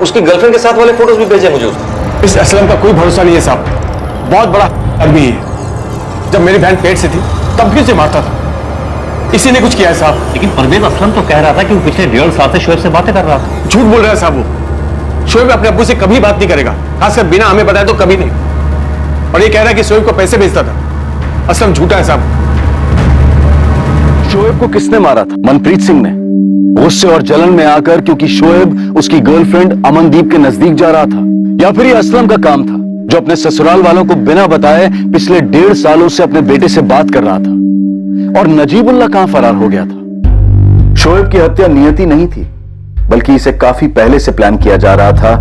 उसकी गर्लफ्रेंड के साथ वाले फोटोज भी भेजे मुझे उसने। इस असलम का कोई भरोसा नहीं है साहब, बहुत बड़ा आदमी है। जब मेरी बहन पेट से थी तब भी उसे मारता था, इसी ने कुछ किया है साहब। लेकिन परवेज असलम तो कह रहा था कि वो पिछले 1.5 साल से शोएब से बातें कर रहा था। झूठ बोल रहा है साहब वो। शोएब अपने अब्बू से कभी बात नहीं करेगा, खासकर बिना हमें बताए तो कभी नहीं। और ये कह रहा है कि शोएब को पैसे भेजता था। असलम झूठा है साहब। शोएब को किसने मारा था? मनप्रीत सिंह ने, गुस्से और जलन में आकर, क्योंकि शोएब उसकी गर्लफ्रेंड अमनदीप के नजदीक जा रहा था, या फिर ये असलम का काम था जो अपने ससुराल वालों को बिना बताए पिछले 1.5 सालों से अपने बेटे से बात कर रहा था। और नजीबुल्लाह कहां फरार हो गया था? शोएब की हत्या नियति नहीं थी, बल्कि इसे काफी पहले से प्लान किया जा रहा था।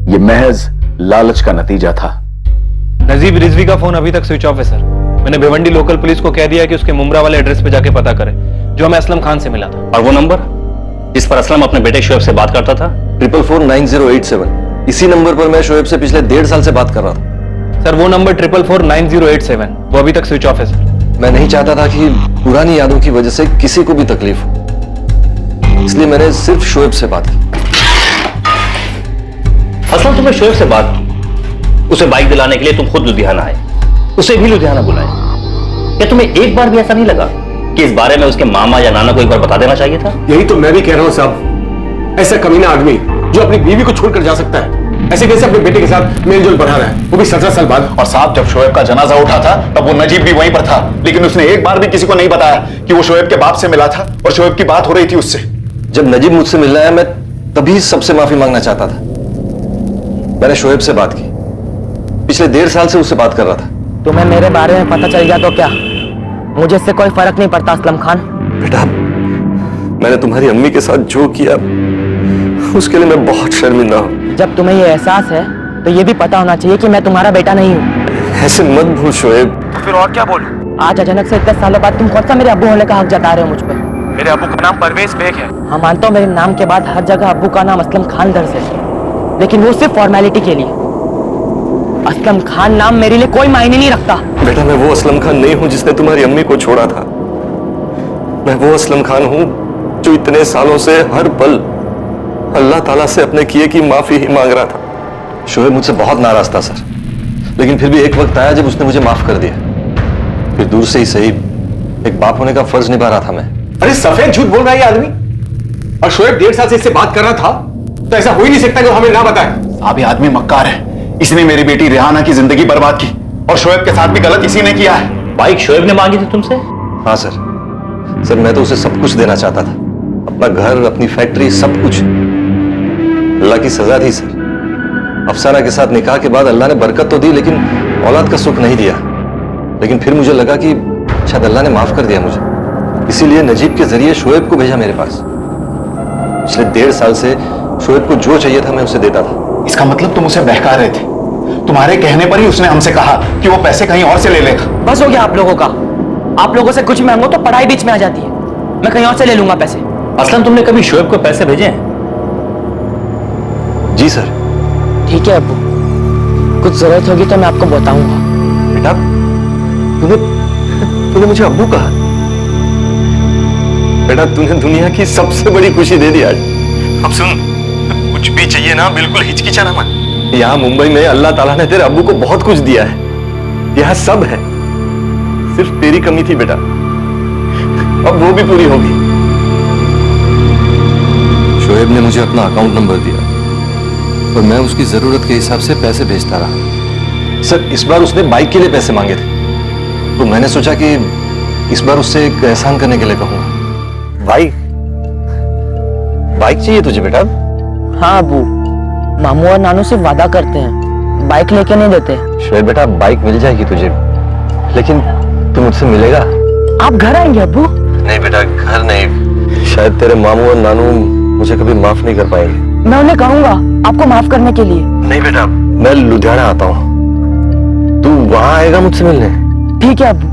यह महज लालच का नतीजा था। नजीब रिजवी का फोन अभी तक स्विच ऑफ है सर। मैंने भिवंडी लोकल पुलिस को कह दिया कि उसके मुमरा वाले एड्रेस पे जाके पता करें जो हमें असलम खान से मिला था। और वो नंबर जिस पर असलम अपने बेटे शोएब से बात करता था? 4449087। इसी नंबर पर मैं शोएब से पिछले 1.5 साल से बात कर रहा था। सर, वो नंबर 4449087 वो अभी तक स्विच ऑफ है सर। मैं नहीं चाहता था कि पुरानी यादों की वजह से किसी को भी तकलीफ हो, इसलिए मैंने सिर्फ शोएब से बात की। असलम, तुमने शोएब से बात की, उसे बाइक दिलाने के लिए तुम खुद लुधियाना आए, उसे भी लुधियाना बुलाए। क्या तुम्हें एक बार भी ऐसा नहीं लगा कि इस बारे में उसके मामा या नाना को एक बार बता देना चाहिए था? यही तो मैं भी कह रहा हूं साहब। ऐसा कमीना आदमी जो अपनी बीवी को छोड़कर जा सकता है, ऐसे कैसे अपने बेटे के साथ मेलजोल बढ़ा रहा है, वो भी 17 साल बाद। और साहब, जब शोएब का जनाजा उठा था तब वो नजीब भी वहीं पर था, लेकिन उसने एक बार भी किसी को नहीं बताया कि वो शोएब के बाप से मिला था और शोएब की बात हो रही थी उससे। जब नजीब मुझसे मिलने आया, मैं तभी सबसे माफी मांगना चाहता था। मैंने शोएब से बात की, पिछले 1.5 साल से उससे बात कर रहा था। तुम्हें मेरे बारे में पता चल गया तो क्या? मुझे इससे कोई फर्क नहीं पड़ता असलम खान। बेटा, मैंने तुम्हारी अम्मी के साथ जो किया उसके लिए मैं बहुत शर्मिंदा हूं। जब तुम्हें ये एहसास है तो ये भी पता होना चाहिए कि मैं तुम्हारा बेटा नहीं हूँ। ऐसे मत भूल शोएब। तो फिर और क्या बोलूं? आज अचानक से 10 सालों बाद तुम कौन सा मेरे अब्बू होने का हक जता रहे हो मुझ पर? मेरे अब्बू का नाम परवेज बेग है। हाँ, मानता हूँ मेरे नाम के बाद हर जगह अब्बू का नाम असलम खान दर्ज है, लेकिन वो सिर्फ फॉर्मेलिटी के लिए। असलम खान नाम मेरे लिए कोई मायने नहीं रखता। बेटा, मैं वो असलम खान नहीं हूं जिसने तुम्हारी अम्मी को छोड़ा था। मैं वो असलम खान हूं जो इतने सालों से हर पल अल्लाह ताला से अपने किए की माफी ही मांग रहा था। शोएब मुझसे बहुत नाराज था सर, लेकिन फिर भी एक वक्त आया जब उसने मुझे माफ कर दिया। फिर दूर से ही सही, एक बाप होने का फर्ज निभा रहा था मैं। अरे सफेद झूठ बोल रहा है ये आदमी। और शोएब 1.5 साल से इससे बात कर रहा था, तो ऐसा हो ही नहीं सकता कि वो हमें ना बताए। अब ये आदमी मक्कार है, इसने मेरी बेटी रेहाना की जिंदगी बर्बाद की, और शोएब के साथ भी गलत इसी ने किया है। बाइक शोएब ने मांगी थी तुमसे? हाँ सर, मैं तो उसे सब कुछ देना चाहता था, अपना घर, अपनी फैक्ट्री, सब कुछ। अल्लाह की सजा थी सर। अफसाना के साथ निकाह के बाद अल्लाह ने बरकत तो दी, लेकिन औलाद का सुख नहीं दिया। लेकिन फिर मुझे लगा कि शायद अल्लाह ने माफ कर दिया मुझे, इसीलिए नजीब के जरिए शोएब को भेजा मेरे पास। पिछले 1.5 साल से शोएब को जो चाहिए था मैं उसे देता था। इसका मतलब तुम उसे बहका रहे थे? तुम्हारे कहने पर ही उसने हमसे कहा कि वो पैसे कहीं और से ले लेगा। बस हो गया आप लोगों का। आप लोगों से कुछ मांगो तो पढ़ाई बीच में आ जाती है। मैं कहीं और से ले लूंगा पैसे। असलम तुमने कभी शोएब को पैसे भेजे हैं? जी सर। ठीक है अब्बू, कुछ जरूरत होगी तो मैं आपको बताऊंगा। बेटा तूने मुझे अब्बू कहा? बेटा तूने दुनिया की सबसे बड़ी खुशी दे दी आज। अब सुन, कुछ भी चाहिए ना बिल्कुल हिचकिचाना मत। यहाँ मुंबई में अल्लाह ताला ने तेरे अब्बू को बहुत कुछ दिया है, यहाँ सब है, सिर्फ तेरी कमी थी बेटा, अब वो भी पूरी होगी। शोएब ने मुझे अपना अकाउंट नंबर दिया और मैं उसकी जरूरत के हिसाब से पैसे भेजता रहा। सर इस बार उसने बाइक के लिए पैसे मांगे थे, तो मैंने सोचा कि इस बार उससे एक एहसान करने के लिए कहूंगा। बाइक चाहिए तुझे बेटा? हाँ अब्बू, मामू और नानू सिर्फ वादा करते हैं, बाइक लेके नहीं देते। शोएब बेटा बाइक मिल जाएगी तुझे, लेकिन तू मुझसे मिलेगा? आप घर आएंगे अब्बू? नहीं बेटा घर नहीं, शायद तेरे मामू और नानू मुझे कभी माफ नहीं कर पाएंगे। मैं उन्हें कहूंगा आपको माफ करने के लिए। नहीं बेटा मैं लुधियाना आता हूँ, तू वहां आएगा मुझसे मिलने? ठीक है अब्बू,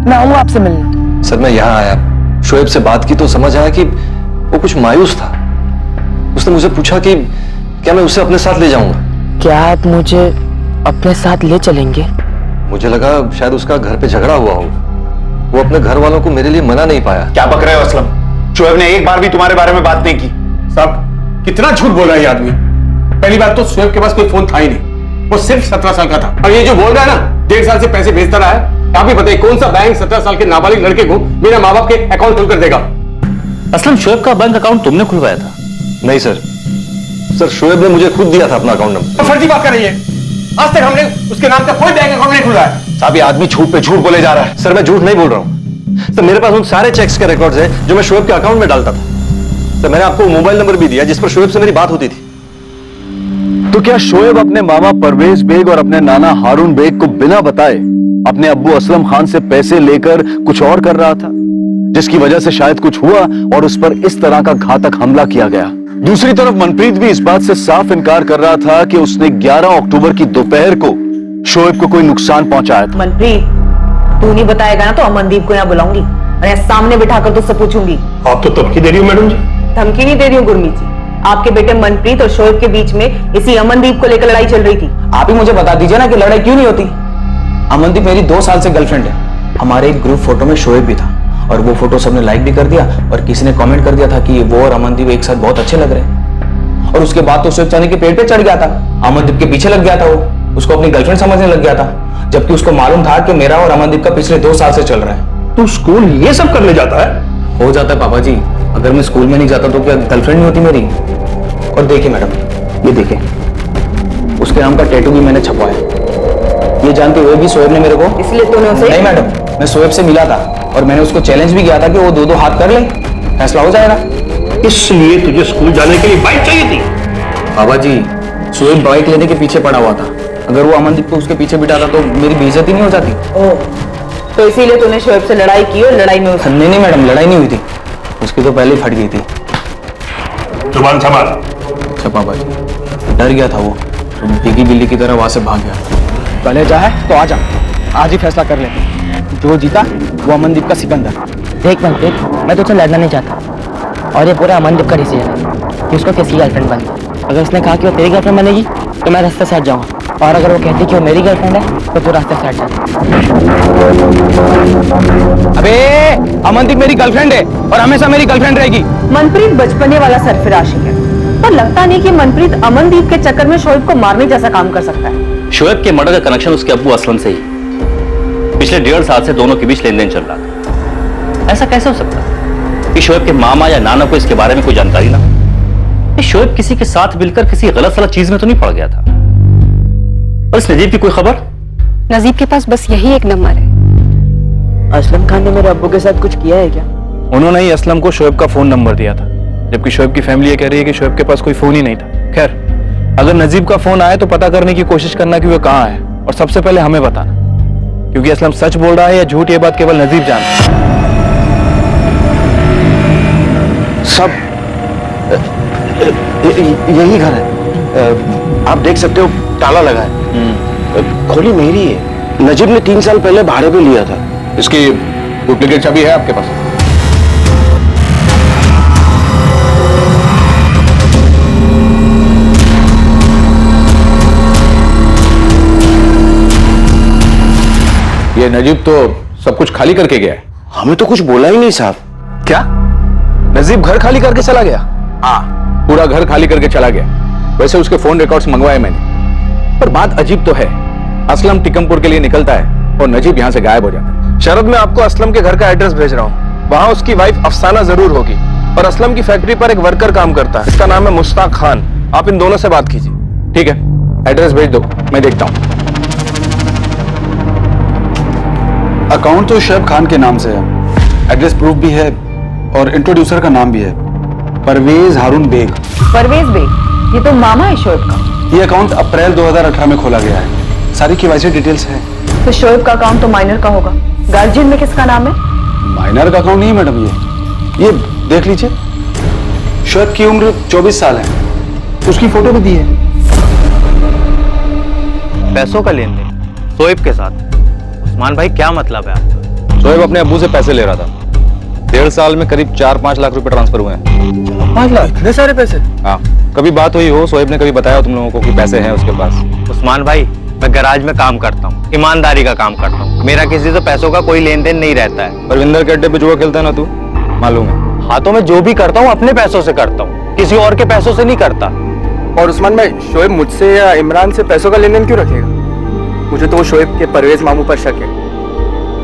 मैं आऊंगा आपसे मिलने। सर मैं यहाँ आया, शोएब से बात की तो समझ आया कि वो कुछ मायूस था। उसने मुझे पूछा कि क्या मैं उसे अपने साथ ले जाऊंगा। क्या आप मुझे अपने साथ ले चलेंगे? मुझे लगा शायद उसका घर पे झगड़ा हुआ हो, वो अपने घर वालों को मेरे लिए मना नहीं पाया। क्या बक रहे हो असलम? शोएब ने एक बार भी तुम्हारे बारे में बात नहीं की। साहब कितना झूठ बोल रहा है ये आदमी। पहली बात तो शोएब के पास कोई फोन था ही नहीं, वो सिर्फ 17 साल का था। और ये जो बोल रहा है ना 1.5 साल से पैसे भेजता रहा है, आप ही बताइए कौन सा बैंक 17 साल के नाबालिग लड़के को मेरा माँ बाप के अकाउंट खुलकर देगा? असलम शोएब का बैंक अकाउंट तुमने खुलवाया था? नहीं सर, सर शोएब ने मुझे खुद दिया था अपना अकाउंट नंबर। तो फर्जी बात कर रही है, आज तक हमने उसके नाम का कोई बैंक अकाउंट नहीं खुलवाया। साहब ये आदमी झूठ पे झूठ बोले जा रहा है। सर मैं झूठ नहीं बोल रहा हूँ सर, मेरे पास उन सारे चेक्स के रिकॉर्ड्स हैं जो मैं शोएब के अकाउंट में डालता था। सर मैंने आपको मोबाइल नंबर भी दिया जिस पर शोएब से मेरी बात होती थी। तो क्या शोएब अपने मामा परवेज बेग और अपने नाना हारून बेग को बिना बताए अपने अब्बू असलम खान से पैसे लेकर कुछ और कर रहा था, जिसकी वजह से शायद कुछ हुआ और उस पर इस तरह का घातक हमला किया गया? दूसरी तरफ मनप्रीत भी इस बात से साफ इनकार कर रहा था कि उसने 11 अक्टूबर की दोपहर को शोएब को कोई नुकसान पहुंचाया था। मनप्रीत तू नहीं बताएगा ना तो अमनदीप को यहाँ बुलाऊंगी और यहाँ सामने बिठाकर तुझसे पूछूंगी। आप तो धमकी दे रही हो मैडम जी। धमकी नहीं दे रही हूँ गुरमीत जी, आपके बेटे मनप्रीत और शोएब के बीच में इसी अमनदीप को लेकर लड़ाई चल रही थी। आप ही मुझे बता दीजिए ना कि लड़ाई क्यों नहीं होती। अमनदीप मेरी 2 साल से गर्लफ्रेंड है। हमारे एक ग्रुप फोटो में शोएब भी था और वो फोटो सबने लाइक भी कर दिया और किसी ने कमेंट कर दिया था कि वो और अमनदीप एक साथ बहुत अच्छे लग रहे हैं। और उसके बाद तो शोएब चने के पेड़ पे चढ़ गया था, अमनदीप के पीछे लग गया था, वो उसको अपनी गर्लफ्रेंड समझने लग गया था, जबकि उसको मालूम था कि मेरा और अमनदीप का पिछले 2 साल से चल रहा है। तू स्कूल ये सब करने जाता है? हो जाता है पापा जी, अगर मैं स्कूल में नहीं जाता तो क्या गर्लफ्रेंड नहीं होती मेरी? और देखिए मैडम, ये देखिए उसके नाम का टैटू भी मैंने छपवाया, ये जानते हुए भी शोएब ने मेरे को। इसलिए तूने उसे? नहीं मैडम, मैं शोएब से मिला था और मैंने उसको चैलेंज भी किया था कि वो 2-2 हाथ कर ले, फैसला हो जाएगा। इसलिए तुझे स्कूल जाने के लिए बाइक चाहिए थी? बाबा जी शोएब बाइक लेने के पीछे पड़ा हुआ था, अगर वो अमनदीप को उसके पीछे बिठाता तो मेरी बेइज्जती नहीं हो जाती। तो इसीलिए तूने शोएब से लड़ाई की और लड़ाई में नहीं मैडम, लड़ाई नहीं हुई थी, उसकी तो पहले ही फट गई थी। जुबान संभाल। अच्छा पापा जी, डर गया था वो, तो बिगी बिल्ली की तरह वहां से भाग गया। पहले चाहे तो आ जा, आज ही फैसला कर लेते, जो जीता वो अमनदीप का सिकंदर। देख मनप्रीत, मैं तुझसे लड़ना नहीं चाहता और ये पूरा अमनदीप का डिसीजन है कि उसको किसी गर्लफ्रेंड बनना। अगर उसने कहा कि वो तेरी गर्लफ्रेंड बनेगी तो मैं रास्ते से हट जाऊंगा, और अगर वो कहती कि वो मेरी गर्लफ्रेंड है तो तू रास्ते से हट जा। अबे अमनदीप मेरी गर्लफ्रेंड है और हमेशा मेरी गर्लफ्रेंड रहेगी। मनप्रीत बचपने वाला सरफराशी है, पर लगता नहीं कि मनप्रीत अमनदीप के चक्कर में शोएब को मारने जैसा काम कर सकता है। शोएब के मर्डर का कनेक्शन उसके अब्बू असलम से ही पिछले 1.5 साल से दोनों के बीच लेन देन चल रहा था। ऐसा कैसे हो सकता है कि शोएब के मामा या नाना को इसके बारे में कोई जानकारी ना हो? शोएब किसी के साथ मिलकर किसी गलत सलत चीज में तो नहीं पड़ गया था? और इस नजीब की कोई खबर? नजीब के पास बस यही एक नंबर है। असलम खान ने मेरे अब्बू के साथ कुछ किया है क्या? उन्होंने ही असलम को शोएब का फोन नंबर दिया था, जबकि शोएब की फैमिली ये कह रही है कि शोएब के पास कोई फोन ही नहीं था। खैर, अगर नजीब का फोन आए तो पता करने की कोशिश करना कि वो कहाँ है, और सबसे पहले हमें बताना, क्योंकि असलम सच बोल रहा है या झूठ ये बात केवल नजीब जानता है। सब यही घर है, आप देख सकते हो ताला लगा है। खोली मेरी है, नजीब ने 3 साल पहले भाड़े पे लिया था। इसकी डुप्लीकेट चाबी है आपके पास? ये नजीब तो सब कुछ खाली करके गया है। हमें तो कुछ बोला ही नहीं साहब। क्या नजीब घर खाली करके चला गया? हाँ, पूरा घर खाली करके चला गया। वैसे उसके फोन रिकॉर्ड्स मंगवाए मैंने, पर बात अजीब तो है। असलम टिकमपुर के लिए निकलता है और नजीब यहां से गायब हो जाता है। शरद, मैं आपको असलम के घर का एड्रेस भेज रहा हूँ। वहां उसकी वाइफ अफसाना जरूर होगी और असलम की फैक्ट्री पर एक वर्कर काम करता है, इसका नाम है मुश्ताक खान। आप इन दोनों से बात कीजिए। ठीक है, एड्रेस भेज दो, मैं देखता हूँ। अकाउंट तो शोएब खान के नाम से है, एड्रेस प्रूफ भी है और इंट्रोड्यूसर का नाम भी है, परवेज हारून बेग। परवेज बेग, ये तो मामा है शोएब का। ये अकाउंट अप्रैल 2018 में खोला गया है, सारी केवाईसी डिटेल्स है। तो शोएब का अकाउंट तो माइनर का होगा, गार्जियन में किसका नाम है? माइनर का अकाउंट नहीं है मैडम, ये देख लीजिए, शोएब की उम्र 24 साल है, उसकी फोटो भी दी है। पैसों का लेन देन शोएब के साथ? उस्मान भाई क्या मतलब है आपका? शोएब अपने अब्बू से पैसे ले रहा था। 1.5 साल में करीब 4-5 लाख रुपए ट्रांसफर हुए हैं। 5 लाख? इतने सारे पैसे? हाँ, कभी बात हुई हो, शोएब ने कभी बताया तुम लोगों को कि पैसे हैं उसके पास? उस्मान भाई, मैं गैराज में काम करता हूँ, ईमानदारी का काम करता हूँ, मेरा किसी से पैसों का कोई लेन देन नहीं रहता है। परविंदर के अड्डे पे जुआ खेलता है ना तू, मालूम है? हाँ, तो मैं जो भी करता हूँ अपने पैसों से करता हूँ, किसी और के पैसों से नहीं करता। और उस्मान भाई, शोएब मुझसे या इमरान से पैसों का लेन देन क्यों रखेगा? मुझे तो वो शोएब के परवेज मामू पर शक है।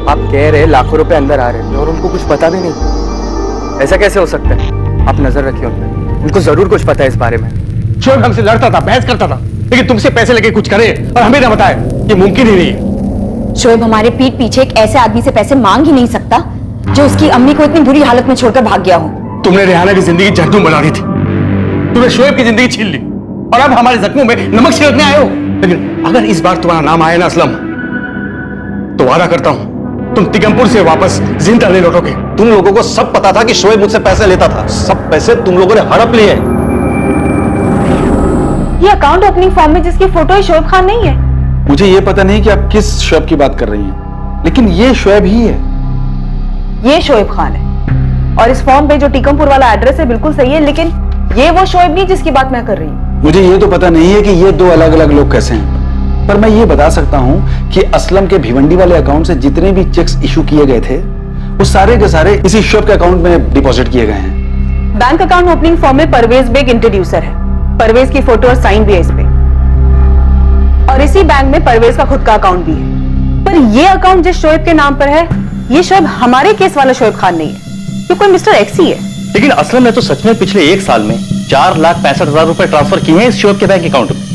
आप कह रहे लाखों रुपए अंदर आ रहे हैं और उनको कुछ पता भी नहीं। ऐसा कैसे हो सकता है? आप नजर रखिए उन पर, उनको जरूर कुछ पता है इस बारे में। शोएब हमसे लड़ता था, बहस करता था, लेकिन तुमसे पैसे लेके कुछ करे और हमें ना बताए, ये मुमकिन ही नहीं है। शोएब हमारे पीठ पीछे एक ऐसे आदमी से पैसे मांग ही नहीं सकता जो उसकी अम्मी को इतनी बुरी हालत में छोड़कर भाग गया हो। तुमने रेहाना की जिंदगी जहन्नुम बना दी थी, तुमने शोएब की जिंदगी छीन ली और अब हमारे जख्मों में नमक छिड़कने आए हो। लेकिन अगर इस बार तुम्हारा नाम आया ना असलम, तो वादा करता हूं तुम तिगमपुर से वापस जिंदा नहीं लौटोगे। तुम लोगों को सब पता था कि शोएब मुझसे पैसे लेता था, सब पैसे तुम लोगों ने हड़प लिए। ये अकाउंट ओपनिंग फॉर्म में जिसकी फोटो है शोएब खान नहीं है? मुझे ये पता नहीं कि आप किस शोएब की बात कर रही हैं, लेकिन ये शोएब ही है। ये शोएब खान है और इस फॉर्म पे जो टीकमपुर वाला एड्रेस है बिल्कुल सही है, लेकिन ये वो शोएब नहीं जिसकी बात मैं कर रही हूँ। मुझे ये तो पता नहीं है कि ये 2 अलग अलग लोग कैसे हैं, पर मैं ये बता सकता हूं कि असलम के भिवंडी वाले अकाउंट से जितने भी चेक्स इशू किए गए थे वो सारे के सारे इसी शोएब के अकाउंट में डिपॉजिट किए गए हैं। बैंक अकाउंट ओपनिंग फॉर्म में परवेज बेग इंट्रोड्यूसर है, परवेज की फोटो और साइन भी है इस पे, और इसी बैंक में परवेज का खुद का अकाउंट भी है। पर ये अकाउंट जिस शोएब के नाम पर है, ये शोएब हमारे केस वाला शोएब खान नहीं है, ये कोई मिस्टर एक्स ही है। लेकिन असलम ने तो सच में पिछले 1 साल में 4,65,000 रुपए ट्रांसफर किए हैं इस शोएब के बैंक अकाउंट में।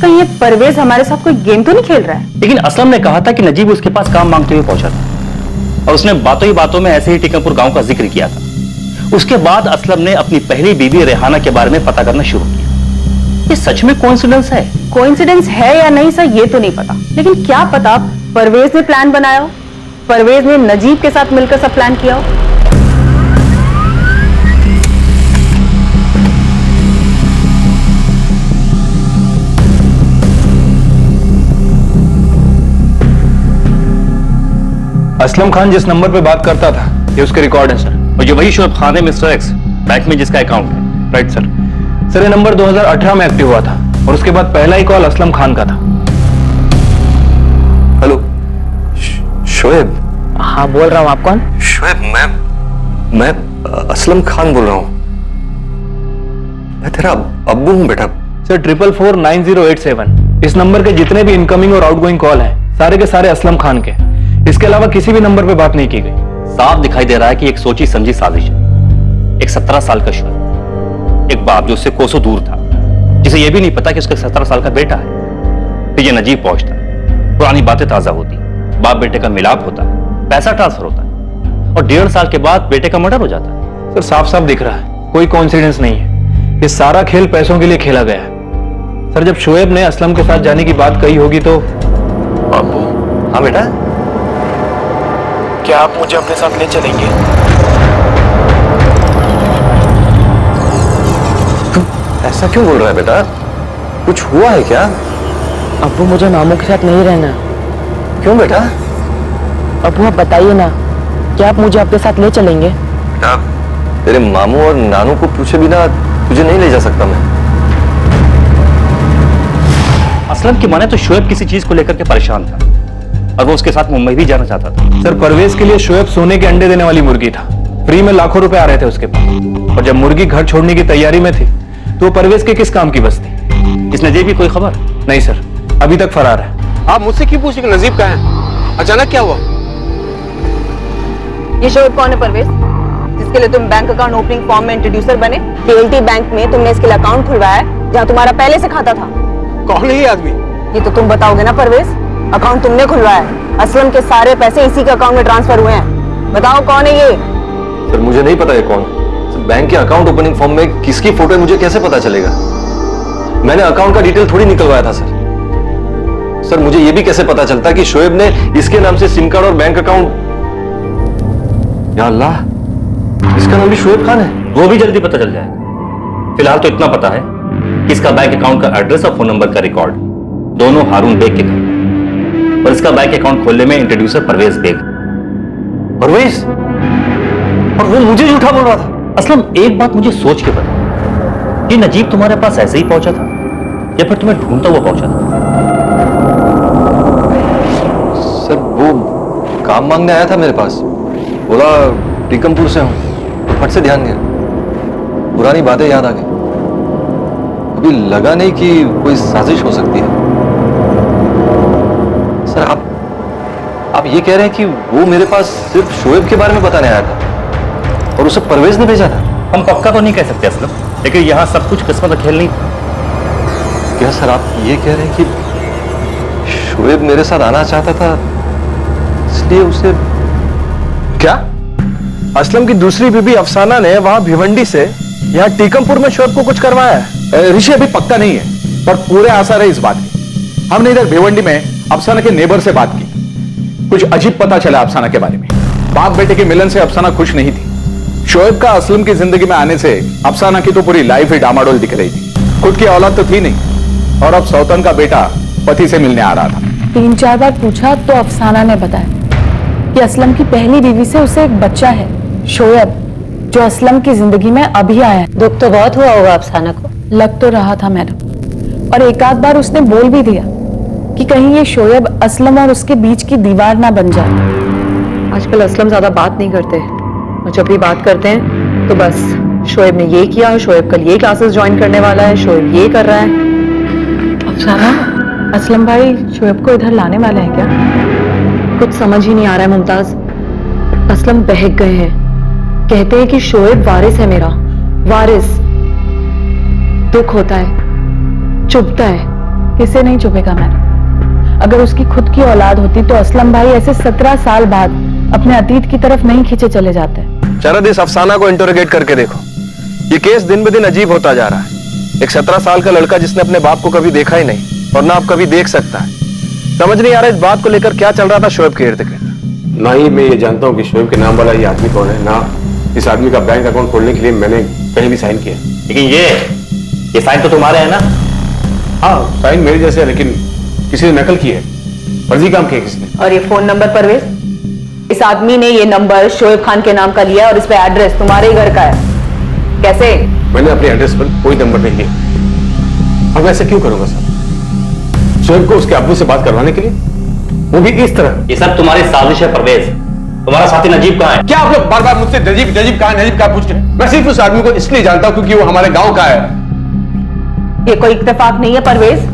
कहीं ये परवेज हमारे साथ कोई गेम तो नहीं खेल रहा है? लेकिन असलम ने कहा था कि नजीब उसके पास काम मांगते हुए पहुंचा था और उसने बातों ही बातों में ऐसे ही टिकमपुर गांव का जिक्र किया था। उसके बाद असलम ने अपनी पहली बीवी रेहाना के बारे में पता करना शुरू किया। ये सच में कोइंसिडेंस है? कोइंसिडेंस है या नहीं सर ये तो नहीं पता, लेकिन क्या पता परवेज ने प्लान बनाया हो, परवेज ने नजीब के साथ मिलकर सब प्लान किया हो। असलम खान जिस नंबर पे बात करता था ये उसके रिकॉर्ड है सर, और ये वही शोएब खान है मिस्टर एक्स, बैंक में जिसका अकाउंट है। Right sir. सर ये नंबर 2018 में एक्टिव हुआ था और उसके बाद पहला ही कॉल असलम खान का था। हेलो शोएब? हाँ बोल रहा हूँ, आप कौन? शोएब मैं असलम खान बोल रहा हूँ, मैं तेरा अब्बू हूँ बेटा। सर 4449,087 इस नंबर के जितने भी इनकमिंग और आउटगोइंग कॉल हैं सारे के सारे असलम खान के, इसके अलावा किसी भी नंबर पे बात नहीं की गई। साफ दिखाई दे रहा है कि एक सोची समझी साजिश है। एक 17 साल का शोएब, एक बाप जो उससे कोसों दूर था, जिसे यह भी नहीं पता कि उसका 17 साल का बेटा है। फिर ये नजीब पहुंचता है, पुरानी बातें ताजा होती, बाप बेटे का मिलाप होता है, पैसा ट्रांसफर होता है और 1.5 साल के बाद बेटे का मर्डर हो जाता है। सर साफ साफ दिख रहा है कोई कोइंसिडेंस नहीं है, ये सारा खेल पैसों के लिए खेला गया है। सर जब शोएब ने असलम के साथ जाने की बात कही होगी तो। हाँ बेटा, क्या आप मुझे अपने साथ ले चलेंगे? ऐसा क्यों बोल रहा है बेटा? कुछ हुआ है क्या? अब्बू मुझे मामू के साथ नहीं रहना। क्यों बेटा? अब्बू आप बताइए ना, क्या आप मुझे आपके साथ ले चलेंगे? तेरे मामू और नानू को पूछे बिना तुझे नहीं ले जा सकता मैं। असलम की माने तो शोएब किसी चीज को लेकर के परेशान था और वो उसके साथ मुंबई भी जाना चाहता था। सर परवेज के लिए शोएब सोने के अंडे देने वाली मुर्गी था। फ्री में लाखों रुपए आ रहे थे उसके पास, और जब मुर्गी घर छोड़ने की तैयारी में थी तो वो परवेज के किस काम की बस थी? इस नजीब की कोई खबर? नहीं सर, अभी तक फरार है। आप मुझसे क्यों पूछे कि नजीब कहाँ है? अचानक क्या हुआ? ये शोएब कौन है परवेज, जिसके लिए तुम बैंक अकाउंट ओपनिंग फॉर्म में इंट्रोड्यूसर बने? पीएलटी बैंक में तुमने इसके लिए अकाउंट खुलवाया है जहाँ तुम्हारा पहले से खाता था। कौन है ये आदमी? ये तो तुम बताओगे ना परवेज, अकाउंट तुमने खुलवाया है, असलम के सारे पैसे इसी के अकाउंट में ट्रांसफर हुए हैं। बताओ कौन है ये? सर मुझे नहीं पता ये कौन। बैंक के अकाउंट ओपनिंग फॉर्म में किसकी फोटो है मुझे कैसे पता चलेगा? मैंने अकाउंट का डिटेल थोड़ी निकलवाया था सर। सर मुझे ये भी कैसे पता चलता कि शोएब ने इसके नाम से सिम कार्ड और बैंक अकाउंट? या अल्लाह, इसका नाम भी शोएब खान है। वो भी जल्दी पता चल जाएगा। फिलहाल तो इतना पता है कि इसका बैंक अकाउंट का एड्रेस और फोन नंबर का रिकॉर्ड दोनों हारून बेग के घर, और इसका बैंक अकाउंट खोलने में इंट्रोड्यूसर परवेज बेग। परवेज? और वो मुझे झूठा बोल रहा था। असलम एक बात मुझे सोच के बता, कि नजीब तुम्हारे पास ऐसे ही पहुंचा था या फिर तुम्हें ढूंढता हुआ पहुंचा था? सर वो काम मांगने आया था मेरे पास, बोला टीकमपुर से हूं, तो फट से ध्यान गया, पुरानी बातें याद आ गई। अभी लगा नहीं कि कोई साजिश हो सकती है। सर आप ये कह रहे हैं कि वो मेरे पास सिर्फ शोएब के बारे में बताने आया था और उसे परवेज ने भेजा था? हम पक्का तो नहीं कह सकते असलम, लेकिन यहां सब कुछ किस्मत का खेल नहीं था। क्या सर आप ये कह रहे हैं कि शोएब मेरे साथ आना चाहता था इसलिए उसे? क्या असलम की दूसरी बीबी अफसाना ने वहां भिवंडी से यहाँ टीकमपुर में शोएब को कुछ करवाया है? ऋषि अभी पक्का नहीं है, पर पूरे आसार है इस बात के। हमने इधर भिवंडी में अफसाना के नेबर से बात की, कुछ अजीब पता चला अफसाना के बारे में। बाप बेटे के मिलन से अफसाना खुश नहीं थी। शोएब का असलम की जिंदगी में आने से अफसाना की तो पूरी लाइफ ही डामाडोल दिख रही थी। खुद की औलाद तो थी नहीं, और अब सौतन का बेटा पति से मिलने आ रहा था। 3-4 बार पूछा तो अफसाना ने बताया कि असलम की पहली बीवी से उसे एक बच्चा है, शोएब, जो असलम की जिंदगी में अभी आया है। दुख तो बहुत हुआ होगा अफसाना को। लग तो रहा था मैडम, और एक आध बार उसने बोल भी दिया कि कहीं ये शोएब असलम और उसके बीच की दीवार ना बन जाए। आजकल असलम ज्यादा बात नहीं करते, और जब भी बात करते हैं तो बस शोएब ने ये किया, शोएब कल ये क्लासेस ज्वाइन करने वाला है, शोएब ये कर रहा है। अफसाना, असलम भाई शोएब को इधर लाने वाले हैं क्या? कुछ समझ ही नहीं आ रहा है मुमताज। असलम बहक गए हैं, कहते हैं कि शोएब वारिस है मेरा, वारिस। दुख होता है, चुभता है। किसे नहीं चुभेगा मैडम? अगर उसकी खुद की औलाद होती तो असलम भाई ऐसे 17 साल बाद अपने अतीत की तरफ नहीं खींचे चले जाते। शरद, इस अफसाना को इंटरोगेट करके देखो। ये केस दिन ब दिन अजीब होता जा रहा है। एक 17 साल का लड़का जिसने अपने बाप को कभी देखा ही नहीं और ना अब कभी देख सकता है। समझ नहीं आ रहा इस बात को लेकर क्या चल रहा था शोएब के इर्द गिर्द। ना ही मैं ये जानता हूँ कि शोएब के नाम वाला ये आदमी कौन है, ना इस आदमी का बैंक अकाउंट खोलने के लिए मैंने कहीं भी साइन किया। लेकिन ये साइन तो तुम्हारे है ना? हाँ, साइन मेरे जैसे है, लेकिन किसी ने नकल की है, फर्जी काम किया किसी ने। और ये फोन नंबर परवेज, इस आदमी ने ये नंबर शोएब खान के नाम का लिया और इस पे एड्रेस तुम्हारे ही घर का है। कैसे? मैंने अपने एड्रेस पर कोई नंबर नहीं लिया। अब मैं ऐसा क्यों करूंगा सर? शोएब को उसके अब्बू से बात करवाने के लिए, वो भी इस तरह। ये सब तुम्हारी साजिश है परवेज। तुम्हारा साथी नजीब कहाँ है? क्या आप लोग बार बार मुझसे नजीब कहाँ पूछ रहे हैं? मैं सिर्फ उस आदमी को इसलिए जानता हूं क्योंकि वो हमारे गांव का है। ये कोई इत्तेफाक नहीं है परवेज।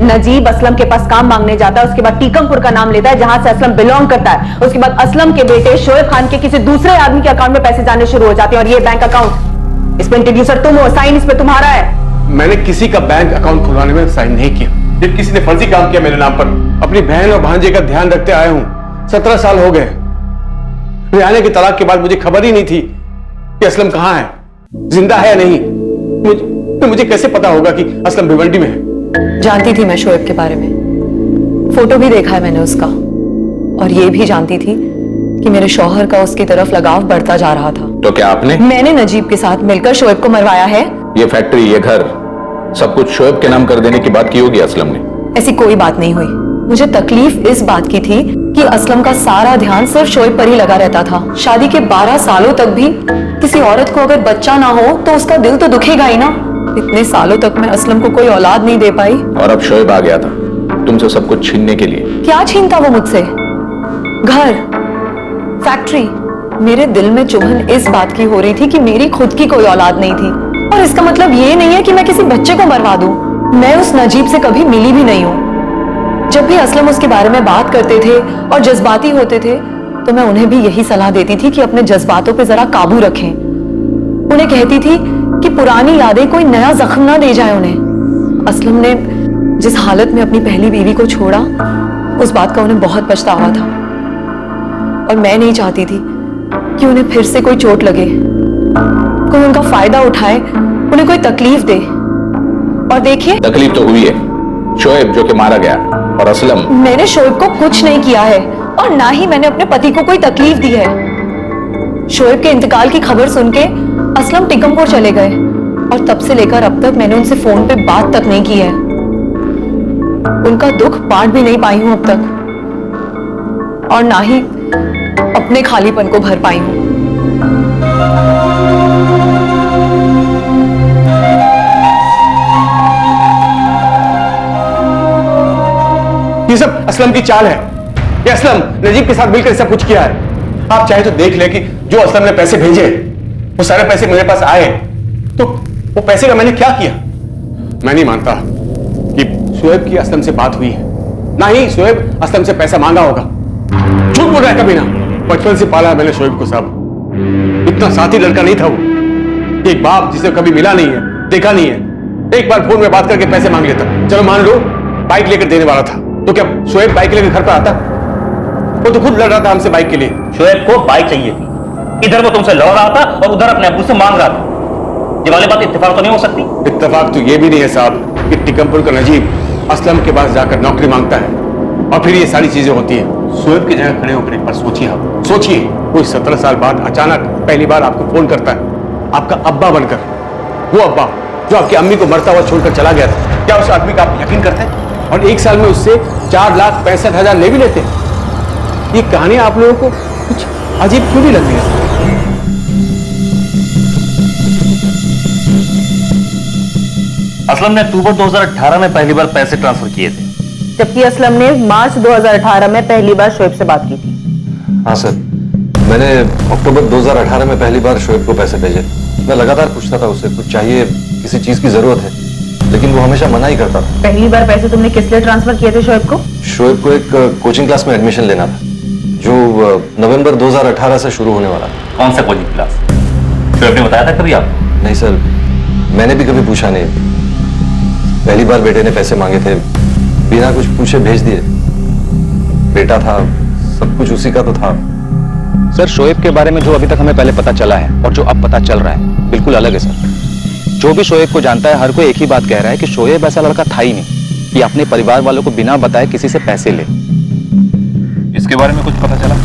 नजीब असलम के पास काम मांगने जाता है, उसके बाद टीकमपुर का नाम लेता है जहां से असलम बिलोंग करता है, उसके बाद असलम के बेटे शोएब खान के किसी दूसरे आदमी के अकाउंट में पैसे जाने शुरू हो जाते हैं। और ये बैंक अकाउंट, इस पे इंट्रोड्यूसर तुम हो, साइन इस पे तुम्हारा है। मैंने किसी का बैंक अकाउंट खुलवाने में साइन नहीं किया। जब किसी ने फर्जी काम किया मेरे नाम पर, अपनी बहन और भांजे का ध्यान रखते आया हूं। 17 साल हो गए। रिहाना की तलाक के बाद मुझे खबर ही नहीं थी कि असलम कहां है, जिंदा है या नहीं। मुझे कैसे पता होगा कि असलम भिवंडी में है? जानती थी मैं शोएब के बारे में, फोटो भी देखा है मैंने उसका, और ये भी जानती थी कि मेरे शौहर का उसकी तरफ लगाव बढ़ता जा रहा था। तो क्या आपने? मैंने नजीब के साथ मिलकर शोएब को मरवाया है। ये फैक्ट्री, ये घर, सब कुछ शोएब के नाम कर देने की बात की होगी असलम ने। ऐसी कोई बात नहीं हुई। मुझे तकलीफ इस बात की थी कि असलम का सारा ध्यान सिर्फ शोएब पर ही लगा रहता था। शादी के 12 सालों तक भी किसी औरत को अगर बच्चा ना हो तो उसका दिल तो दुखेगा ही ना। इतने सालों तक मैं असलम को कोई औलाद नहीं दे पाई। और अब शोएब आ गया था तुमसे सब कुछ छीनने के लिए। क्या छीनता वो मुझसे? घर, फैक्ट्री। मेरे दिल में चुभन इस बात की हो रही थी कि मेरी खुद की कोई औलाद नहीं थी। और इसका मतलब ये नहीं है कि मैं किसी बच्चे को मरवा दूं। मैं उस नजीब से कभी मिली भी नहीं हूं। जब भी असलम उसके बारे में बात करते थे और जज्बाती होते थे तो मैं उन्हें भी यही सलाह देती थी कि अपने जज्बातों पे जरा काबू रखें। उन्हें कहती थी कि पुरानी यादें कोई नया जख्म ना दे जाए उन्हें। असलम ने जिस हालत में अपनी पहली बीवी को छोड़ा उस बात का उन्हें बहुत पछतावा था और मैं नहीं चाहती थी कि उन्हें फिर से कोई चोट लगे, कोई उनका फायदा उठाए, उन्हें कोई तकलीफ दे। और देखिए, तकलीफ तो हुई है। शोएब जो कि मारा गया और असलम। मैंने शोएब को कुछ नहीं किया है और ना ही मैंने अपने पति को कोई तकलीफ दी है। शोएब के इंतकाल की खबर सुन के असलम टिकमपुर चले गए और तब से लेकर अब तक मैंने उनसे फोन पे बात तक नहीं की है। उनका दुख बांट भी नहीं पाई हूं अब तक और ना ही अपने खालीपन को भर पाई हूं। ये सब असलम की चाल है। ये असलम नजीब के साथ मिलकर सब कुछ किया है। आप चाहे तो देख ले कि जो असलम ने पैसे भेजे वो सारे पैसे मेरे पास आए तो वो पैसे का मैंने क्या किया। मैं नहीं मानता कि शोएब की असलम से बात हुई है, ना ही शोएब असलम से पैसा मांगा होगा। झूठ बोल रहा है कभी ना। बचपन से पाला है मैंने शोएब को साहब। इतना साथी लड़का नहीं था वो। एक बाप जिसे कभी मिला नहीं है, देखा नहीं है, एक बार फोन में बात करके पैसे मांग लेता। चलो मान लो बाइक लेकर देने वाला था तो क्या शोएब बाइक लेकर घर पर आता? वो तो खुद लड़ रहा था हमसे बाइक के लिए। शोएब को बाइक चाहिए थी, इधर वो तुमसे लड़ रहा था और उधर अपने अब्बू से मांग रहा था। ये वाली बात इत्तेफाक तो नहीं हो सकती। इत्तेफाक तो ये भी नहीं है साहब कि टिकमपुर का नजीब असलम के पास जाकर नौकरी मांगता है और फिर ये सारी चीजें होती है। शोएब की जगह खड़े होकर एक बार सोचिए आप। सोचिए कोई 17 साल बाद अचानक पहली बार आपको फोन करता है आपका अब्बा बनकर। वो अब्बा जो आपकी अम्मी को मरता हुआ छोड़कर चला गया था। क्या उस आदमी का आप यकीन करते हैं? और एक साल में उससे 4,65,000 ले भी लेते हैं। ये कहानी आप लोगों को कुछ अजीब क्यों नहीं लग रही है? असलम ने अक्टूबर 2018 में पहली बार पैसे ट्रांसफर किए थे, जबकि असलम ने मार्च 2018 में पहली बार शोएब से बात की थी। हाँ सर, मैंने अक्टूबर 2018 में पहली बार शोएब को पैसे भेजे। मैं लगातार पूछता था उससे कुछ चाहिए, किसी चीज की जरूरत है, लेकिन वो हमेशा मना ही करता था। पहली बार पैसे तुमने किस लिए ट्रांसफर किए थे शोएब को? शोएब को एक कोचिंग क्लास में एडमिशन लेना था जो नवंबर 2018 से शुरू होने वाला। कौन सा कोचिंग क्लास? शोएब ने बताया था कभी आपको? नहीं सर, मैंने भी कभी पूछा नहीं। पहली बार बेटे ने पैसे मांगे थे, बिना कुछ पूछे भेज दिए। बेटा था, सब कुछ उसी का तो था। सर, शोएब के बारे में जो अभी तक हमें पहले पता चला है और जो अब पता चल रहा है बिल्कुल अलग है सर। जो भी शोएब को जानता है हर कोई एक ही बात कह रहा है कि शोएब ऐसा लड़का था ही नहीं कि अपने परिवार वालों को बिना बताए किसी से पैसे ले। इसके बारे में कुछ पता चला?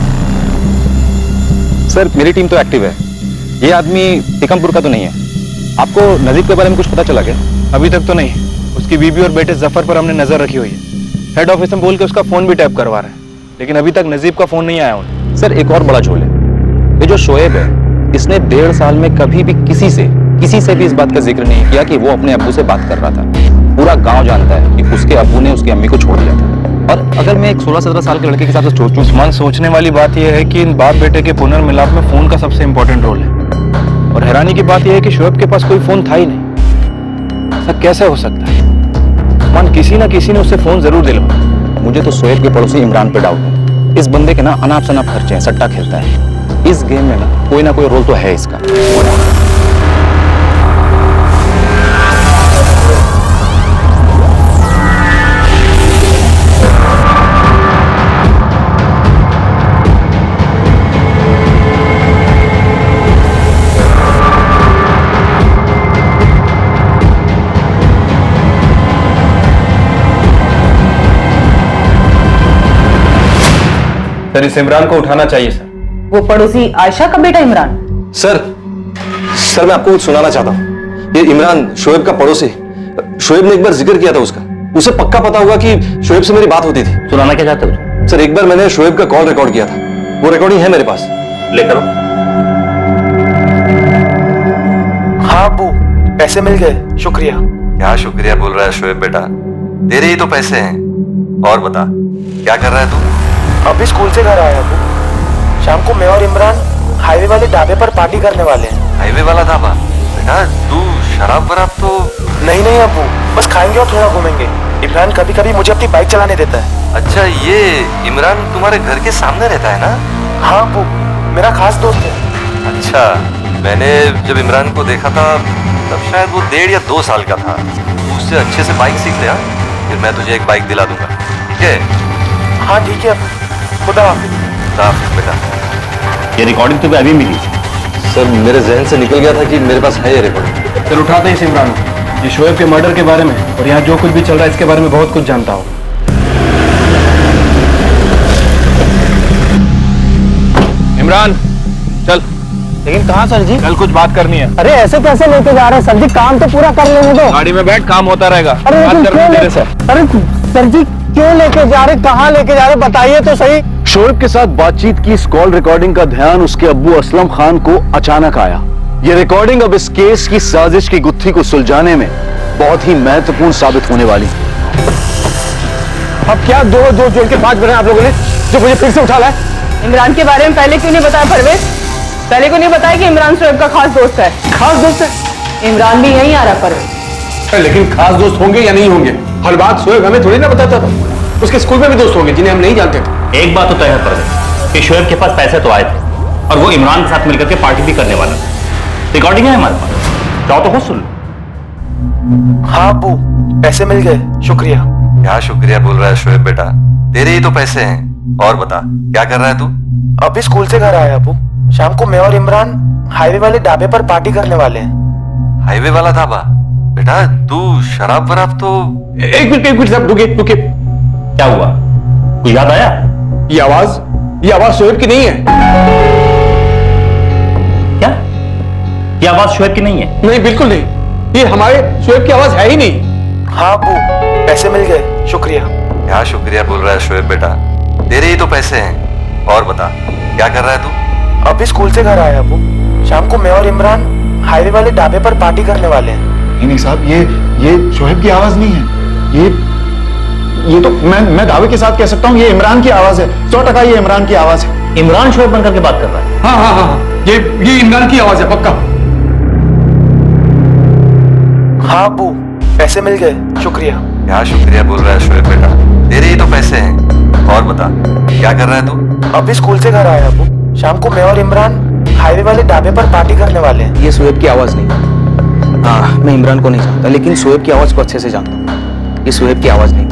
सर, मेरी टीम तो एक्टिव है। ये आदमी टिकमपुर का तो नहीं है। आपको नजीब के बारे में कुछ पता चला क्या? अभी तक तो नहीं। उसकी बीबी और बेटे जफर पर हमने नजर रखी हुई है। हेड ऑफिस में बोल के उसका फोन भी टैप करवा रहे हैं, लेकिन अभी तक नजीब का फोन नहीं आया उन्हें। सर, एक और बड़ा झोल है। ये जो शोएब है, इसने 1.5 साल में कभी भी किसी से भी इस बात का जिक्र नहीं किया कि वो अपने अब्बू से बात कर रहा था। पूरा गांव जानता है कि उसके अब्बू ने उसकी अम्मी को छोड़ दिया था। और अगर मैं एक 16-17 साल के लड़के के हिसाब से सोचूं, मन सोचने वाली बात यह है कि इन बाप बेटे के पुनर्मिलाप में फोन का सबसे इंपॉर्टेंट रोल है। और हैरानी की बात यह है कि शोएब के पास कोई फोन था ही नहीं। ऐसा कैसे हो सकता है? मन किसी ना किसी ने उससे फोन जरूर दिलवाया। मुझे तो शोएब के पड़ोसी इमरान पे डाउट है। इस बंदे के ना अनाप शनाप खर्चे हैं, सट्टा खेलता है। इस गेम में ना कोई रोल तो है इसका। सर, इस इमरान को उठाना चाहिए सर। वो पड़ोसी आयशा का बेटा इमरान? सर मैं आपको कुछ सुनाना चाहता हूँ। ये इमरान शोएब का पड़ोसी। शोएब ने एक बार जिक्र किया था उसका। उसे पक्का पता होगा कि शोएब से मेरी बात होती थी। सुनाना क्या चाहते हो? सर एक बार मैंने शोएब का कॉल रिकॉर्ड किया था, वो रिकॉर्डिंग है मेरे पास। लेकर हाँ अबू, पैसे मिल गए, शुक्रिया। क्या शुक्रिया बोल रहा है शोएब बेटा, तेरे ही तो पैसे हैं। और बता क्या कर रहा है तू? अभी स्कूल से घर आया अबू। शाम को मैं और इमरान हाईवे वाले ढाबे पर पार्टी करने वाले हैं। हाईवे वाला ढाबा? बेटा तू शराब वराब तो नहीं अबू, बस खाएंगे और थोड़ा घूमेंगे। इमरान कभी कभी मुझे अपनी बाइक चलाने देता है। अच्छा, ये इमरान तुम्हारे घर के सामने रहता है ना? हाँ अबू, मेरा खास दोस्त है। अच्छा, मैंने जब इमरान को देखा था तब शायद वो 1.5 या 2 साल का था। उससे अच्छे से बाइक सीख लिया, फिर मैं तुझे एक बाइक दिला दूंगा, ठीक है? हाँ ठीक है अबू, खुदा हाफिज बेटा। ये रिकॉर्डिंग तुम्हें अभी मिली? सर मेरे जहन से निकल गया था कि मेरे पास है ये रिकॉर्डिंग। चल उठाते हैं इस इमरान को। ये शोएब के मर्डर के बारे में और यहाँ जो कुछ भी चल रहा है इसके बारे में बहुत कुछ जानता हूँ। इमरान चल। लेकिन कहाँ सर जी? कल कुछ बात करनी है। अरे ऐसे कैसे लेके जा रहे हैं सर जी, काम तो पूरा कर लेने दो। गाड़ी में बैठ, काम होता रहेगा। अरे बात करनी तेरे से। अरे सर जी क्यों लेके जा रहे, कहाँ लेके जा रहे, बताइए तो सही। शोएब के साथ बातचीत की इस कॉल रिकॉर्डिंग का ध्यान उसके अब्बू असलम खान को अचानक आया। ये रिकॉर्डिंग अब इस केस की साजिश की गुत्थी को सुलझाने में बहुत ही महत्वपूर्ण साबित होने वाली। अब क्या दो जोड़ के 5 बने आप लोगों ने जो मुझे फिर से उठा लाए? इमरान के बारे में पहले क्यों नहीं बताया परवेज? पहले क्यों नहीं बताया कि इमरान शोएब का खास दोस्त है? खास दोस्त है? इमरान भी यहीं आ रहा परवेज। लेकिन खास दोस्त होंगे या नहीं होंगे, हर बात शोएब हमें थोड़ी ना बताता था। उसके स्कूल में भी दोस्त होंगे जिन्हें हम नहीं जानते थे। एक बात तो तय है परवेज कि शोएब के पास पैसे तो आए थे और वो इमरान के साथ मिलकर के पार्टी भी करने वाला था। रिकॉर्डिंग है हमारे पास, चाहो तो खुद सुन लो। हाँ अबू, पैसे मिल गए, शुक्रिया। क्या शुक्रिया बोल रहा है शोएब बेटा, तेरे ही तो पैसे हैं। और बता क्या कर रहा है तू? अभी स्कूल से घर आया अबू। शाम को मैं और इमरान हाईवे वाले ढाबे पर पार्टी करने वाले हैं। हाईवे वाला ढाबा? बेटा तू शराब वराब तो। एक मिनट साहब, रुकिए। क्या हुआ, कुछ याद आया? ये आवाज शोएब की नहीं है। क्या ये आवाज शोएब की नहीं है? नहीं, बिल्कुल नहीं, ये हमारे शोएब की आवाज है ही नहीं। हाँ अबू, पैसे मिल गए, शुक्रिया। क्या शुक्रिया बोल रहा है शोएब बेटा, तेरे ही तो पैसे हैं। और बता क्या कर रहा है तू? अभी स्कूल से घर आया अबू। शाम को मैं और इमरान हाईवे वाले ढाबे पर पार्टी करने वाले हैं। नहीं साहब, ये शोएब की आवाज नहीं है। ये तो मैं दावे के साथ कह सकता हूँ ये इमरान की आवाज है। 100% ये इमरान की आवाज है। इमरान शोएब बनकर के बात कर रहा है? हाँ, ये इमरान की आवाज है पक्का। हाँ अबू, पैसे मिल गए, शुक्रिया। क्या शुक्रिया बोल रहा है शोएब बेटा, तेरे ही तो पैसे हैं। और बता क्या कर रहा है तू? अभी स्कूल से घर आया अबू। शाम को मैं और इमरान हाईवे वाले ढाबे पर पार्टी करने वाले हैं। ये शोएब की आवाज नहीं। हाँ, मैं इमरान को नहीं जानता लेकिन शोएब की आवाज को अच्छे से जानता हूँ। ये शोएब की आवाज नहीं।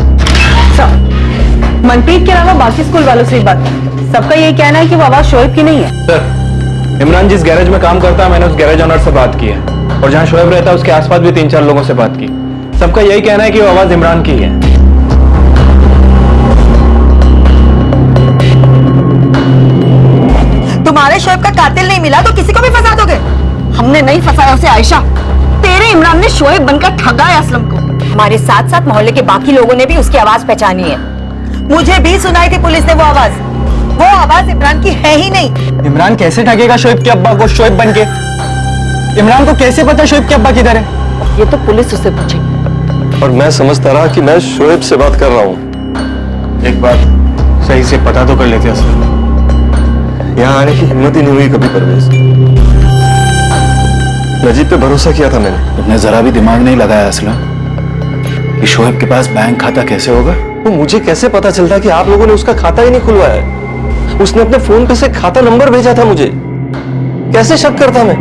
मनप्रीत के अलावा बाकी स्कूल वालों से बात की, सबका यही कहना है कि वो आवाज शोएब की नहीं है। सर इमरान जिस गैरेज में काम करता है मैंने उस गैरेज ओनर से बात की है और जहां शोएब रहता है उसके आसपास भी 3-4 लोगों से बात की। सबका यही कहना है कि वो आवाज इमरान की है। तुम्हारे शोएब का कातिल नहीं मिला तो किसी को भी फंसा दोगे? हमने नहीं फंसाया उसे आयशा, तेरे इमरान ने शोएब बनकर ठगा है असलम को। हमारे साथ साथ मोहल्ले के बाकी लोगों ने भी उसकी आवाज पहचानी है। मुझे भी सुनाई थी पुलिस ने वो आवाज इमरान की है ही नहीं। इमरान कैसे ठगेगा शोएब के अब्बा को शोएब बनके? इमरान को कैसे पता शोएब के अब्बा किधर है? ये तो पुलिस उससे पूछेगी। और मैं समझता रहा कि मैं शोएब से बात कर रहा हूँ। एक बार सही से पता तो कर लेते असलम। यहाँ आने की हिम्मत ही नहीं हुई कभी परवेज। नजीब पे भरोसा किया था मैंने। तुमने जरा भी दिमाग नहीं लगाया असलम कि शोएब के पास बैंक खाता कैसे होगा? तो मुझे कैसे पता चलता कि आप लोगों ने उसका खाता ही नहीं खुलवाया है? उसने अपने फोन पे से खाता नंबर भेजा था मुझे, कैसे शक करता मैं?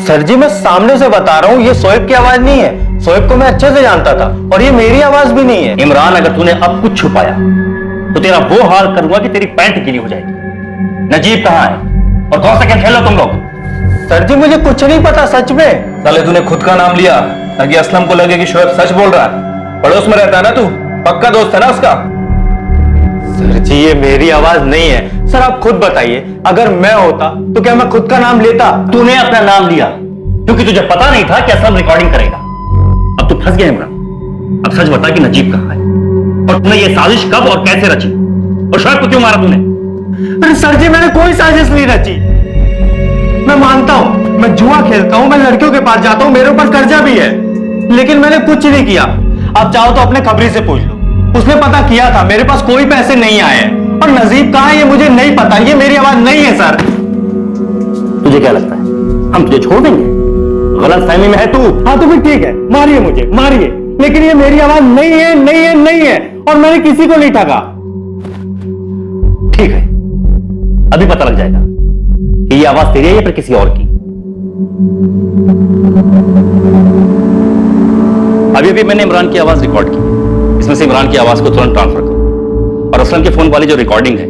सर जी मैं सामने से बता रहा हूँ ये शोएब की आवाज नहीं है। शोएब को मैं अच्छे से जानता था और ये मेरी आवाज भी नहीं है। इमरान अगर तूने अब कुछ छुपाया तो तेरा वो हाल करूंगा कि तेरी पैंट गीली हो जाएगी। नजीब कहाँ है और कौन सा खेल खेलो तुम लोग? सर जी मुझे कुछ नहीं पता सच में। साले तूने खुद का नाम लिया ताकि असलम को लगे कि शोएब सच बोल रहा है। पड़ोस में रहता है ना तू, पक्का दोस्त है ना उसका? सर जी ये मेरी आवाज नहीं है। सर आप खुद बताइए, अगर मैं होता तो क्या मैं खुद का नाम लेता? तूने अपना नाम लिया क्योंकि तुझे पता नहीं था कि असलम रिकॉर्डिंग करेगा। अब तू फंस गया इमरान। अब सच बता कि नजीब कहाँ है और तूने ये साजिश कब और कैसे रची और शोएब को क्यों मारा तूने? अरे सर जी मैंने कोई साजिश नहीं रची। मैं मानता हूं मैं जुआ खेलता हूं, मैं लड़कियों के पास जाता हूं, मेरे ऊपर कर्जा भी है, लेकिन मैंने कुछ नहीं किया। आप चाहो तो अपने खबरी से पूछ लो, उसने पता किया था, मेरे पास कोई पैसे नहीं आए। और नजीब कहाँ है ये मुझे नहीं पता, ये मेरी आवाज नहीं है सर। तुझे क्या लगता है हम तुझे छोड़ देंगे? गलत फहमी में है तू। हाँ तो फिर ठीक है, मारिए मुझे मारिए, लेकिन ये मेरी आवाज नहीं है, नहीं है, नहीं है, और मैंने किसी को नहीं ठगा। ठीक है, अभी पता लग जाएगा कि ये आवाज तेरी है या फिर किसी और की। अभी अभी मैंने इमरान की आवाज रिकॉर्ड की, इसमें से इमरान की आवाज को तुरंत ट्रांसफर करो और असलम के फोन वाली जो रिकॉर्डिंग है,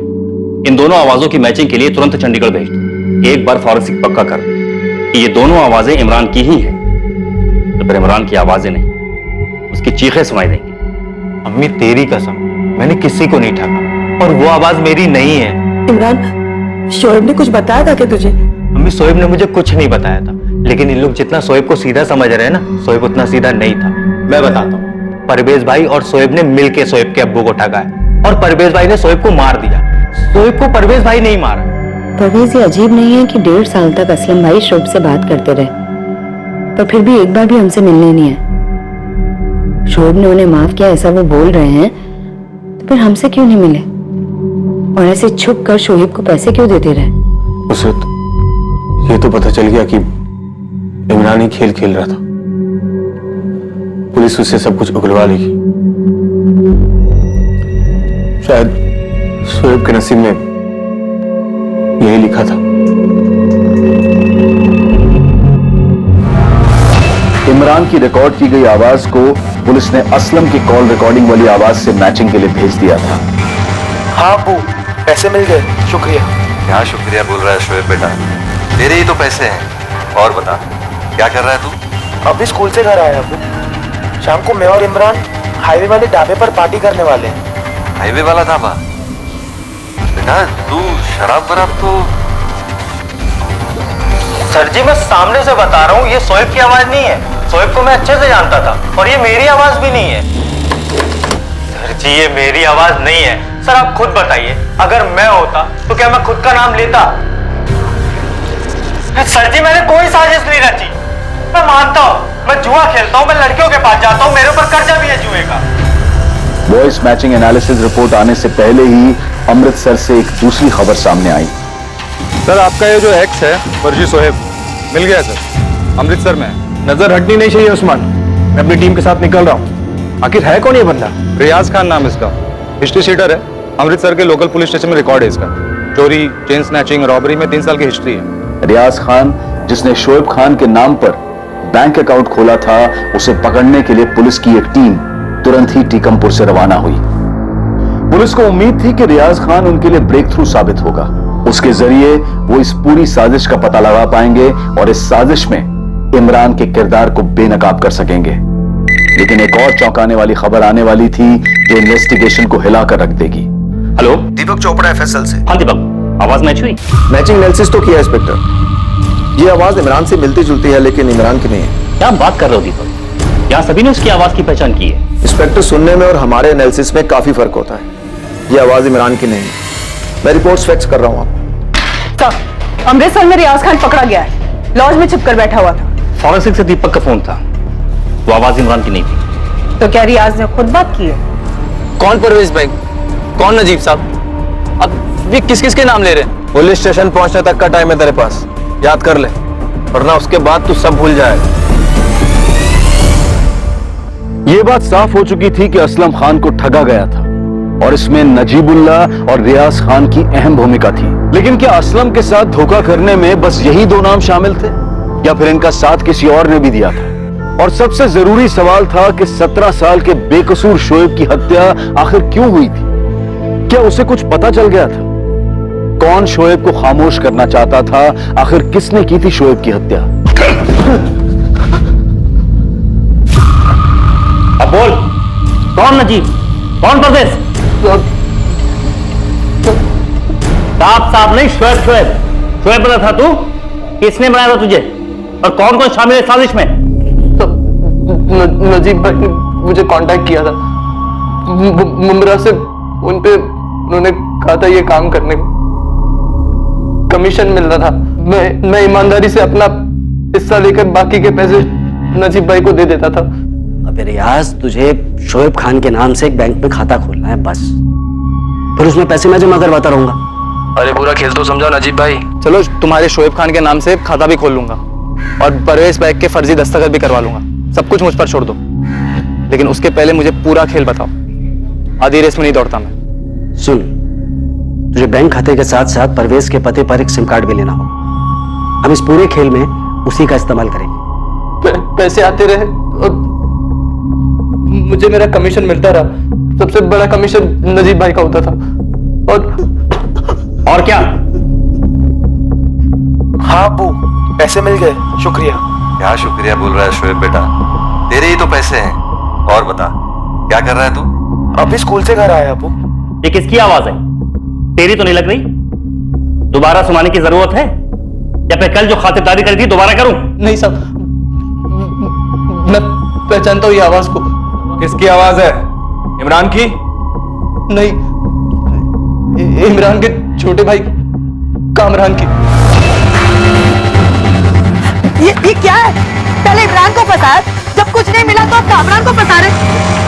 इन दोनों आवाजों की मैचिंग के लिए तुरंत चंडीगढ़ भेज दो। एक बार फॉरेंसिक पक्का कर दे कि ये दोनों आवाजें इमरान की ही हैं, तो फिर इमरान की आवाजें नहीं, उसकी चीखें सुनाई देंगी। अम्मी तेरी कसम, मैंने किसी को नहीं ठगा और वो आवाज मेरी नहीं है। इमरान, शोएब ने कुछ बताया था क्या तुझे? अम्मी शोएब ने मुझे कुछ नहीं बताया था, लेकिन इन लोग जितना शोएब को सीधा समझ रहे हैं ना, शोएब उतना सीधा नहीं था। मैं बताता हूँ, परवेज भाई और शोएब ने मिलकर शोएब के अब्बू को ठगा है और परवेज भाई ने शोएब को मार दिया। शोएब को परवेज भाई नहीं मारा। परवेज, ये अजीब नहीं है कि 1.5 साल तक असलम भाई शोएब से बात करते रहे, पर फिर भी एक बार भी हमसे मिलने नहीं आए। शोएब ने उन्हें माफ किया ऐसा वो बोल रहे हैं, तो फिर हमसे क्यों नहीं मिले और ऐसे छुप कर शोएब को पैसे क्यों देते रहे? नुसरत, ये तो पता चल गया कि इमरान ही खेल खेल रहा था। पुलिस उससे सब कुछ उगलवा लेगी। शायद शोएब के नसीब में यही लिखा था। इमरान की रिकॉर्ड की गई आवाज को पुलिस ने असलम की कॉल रिकॉर्डिंग वाली आवाज से मैचिंग के लिए भेज दिया था। हाँ अब्बू, पैसे मिल गए, शुक्रिया। क्या शुक्रिया बोल रहा है शोएब बेटा, तेरे ही तो पैसे हैं। और बता क्या कर रहा है तू? अभी स्कूल से घर आया अब्बू। शाम को मैं और इमरान हाईवे वाले ढाबे पर पार्टी करने वाले हैं। हाईवे वाला ढाबा? बेटा तू शराब वराब तो। सर जी मैं सामने से बता रहा हूँ, ये शोएब की आवाज नहीं है। शोएब को मैं अच्छे से जानता था और ये मेरी आवाज भी नहीं है। सर जी ये मेरी आवाज नहीं है। सर आप खुद बताइए, अगर मैं होता तो क्या मैं खुद का नाम लेता? सर जी मैंने कोई साजिश नहीं रची। मैं मानता हूँ मैं जुआ खेलता हूँ, मैं लड़कियों के पास जाता हूँ, मेरे ऊपर कर्जा भी है जुए का। वॉइस मैचिंग एनालिसिस रिपोर्ट आने से पहले ही अमृतसर से एक दूसरी खबर सामने आई। सर आपका ये जो एक्स है फर्जी शोएब मिल गया सर, अमृतसर में। नजर हटनी नहीं चाहिए उस्मान, मैं अपनी टीम के साथ निकल रहा हूँ। आखिर है कौन ये बंदा? रियाज खान नाम इसका, हिस्ट्री शीटर है, अमृतसर के लोकल पुलिस स्टेशन में रिकॉर्ड है इसका। चोरी, चेन स्नैचिंग, रॉबरी में 3 साल की हिस्ट्री है। रियाज खान, जिसने शोएब खान के नाम पर बैंक अकाउंट खोला था, उसे पकड़ने के लिए पुलिस की एक टीम तुरंत ही टीकमपुर से रवाना हुई। पुलिस को उम्मीद थी कि रियाज खान उनके लिए ब्रेक थ्रू साबित होगा। उसके जरिए वो इस पूरी साजिश का पता लगा पाएंगे और इस साजिश में इमरान के किरदार को बेनकाब कर सकेंगे। लेकिन एक और चौंकाने वाली खबर आने वाली थी जो इन्वेस्टिगेशन को हिलाकर रख देगी। हेलो, दीपक चोपड़ा FSL से। हाँ दीपक, आवाज मैच हुई? मैचिंग एनालिसिस तो किया इंस्पेक्टर। ये आवाज इमरान से मिलती जुलती है, लेकिन इमरान की नहीं है। क्या बात कर रहे हो दीपक? यहाँ सभी ने उसकी आवाज की पहचान की है। इंस्पेक्टर, सुनने में और हमारे एनालिसिस में काफी फर्क होता है। ये आवाज इमरान की नहीं है। मैं रिपोर्ट्स फैक्स कर रहा हूँ सर, अमृतसर में रियाज खान पकड़ा गया है, लॉज में छिपकर बैठा हुआ था। फॉरेंसिक से दीपक का फोन था, वो आवाज इमरान की नहीं थी। तो क्या रियाज ने खुद बात की है? कौन परवेज भाई, कौन नजीब साहब? अब ये किस किस के नाम ले रहे हैं? पुलिस स्टेशन पहुंचने तक का टाइम है तेरे पास, याद कर ले, वरना उसके बाद तू सब भूल जाएगा। यह बात साफ हो चुकी थी कि असलम खान को ठगा गया था और इसमें नजीबुल्लाह और रियाज खान की अहम भूमिका थी। लेकिन क्या असलम के साथ धोखा करने में बस यही 2 नाम शामिल थे या फिर इनका साथ किसी और ने भी दिया था? और सबसे जरूरी सवाल था कि 17 साल के बेकसूर शोएब की हत्या आखिर क्यों हुई थी? क्या उसे कुछ पता चल गया था? कौन शोएब को खामोश करना चाहता था? आखिर किसने की थी शोएब की हत्या? अब बोल, कौन नजीब, कौन परवेज? साफ नहीं, शोएब शोएब बना था तू? किसने बनाया था तुझे और कौन कौन शामिल है साजिश में? नजीब भाई मुझे कांटेक्ट किया था मुंब्रा से। उन पे उन्होंने कहा था ये काम करने को कमीशन मिल रहा था। मैं ईमानदारी से अपना हिस्सा लेकर बाकी के पैसे नजीब भाई को दे देता था। अबे रियाज, तुझे शोएब खान के नाम से एक बैंक में खाता खोलना है बस, फिर उसमें पैसे मैं जमा करवाता रहूंगा। अरे पूरा खेल तो समझाओ नजीब भाई। चलो तुम्हारे शोएब खान के नाम से खाता भी खोल लूंगा और परवेज बैग के फर्जी दस्तखत भी करवा लूंगा। सब कुछ मुझ पर छोड़ दो, लेकिन उसके पहले मुझे पूरा खेल बताओ। आधी रेस में नहीं दौड़ता मैं। सुन, तुझे बैंक खाते के साथ साथ परवेज के पते पर एक सिम कार्ड भी लेना होगा। हम इस पूरे खेल में उसी का इस्तेमाल करेंगे। पैसे आते रहे और मुझे मेरा कमीशन मिलता रहा। सबसे बड़ा कमीशन नजीब भाई का होता था। और क्या? हाँ अबू, पैसे मिल गए, शुक्रिया। क्या शुक्रिया बोल रहा है शोएब बेटा, तेरे ही तो पैसे हैं। और बता क्या कर रहा है तू? अभी स्कूल से घर आया अबू। ये किसकी आवाज है? तेरी तो नहीं लग रही। दोबारा सुनाने की जरूरत है या फिर कल जो खातिरदारी करी थी दोबारा करूं? नहीं साहब, मैं पहचानता हूं ये आवाज को। किसकी आवाज है? इमरान की? नहीं, इमरान के छोटे भाई कामरान की। ये क्या है? पहले इमरान को फंसाया, जब कुछ नहीं मिला तो अब कामरान को फंसा रहे।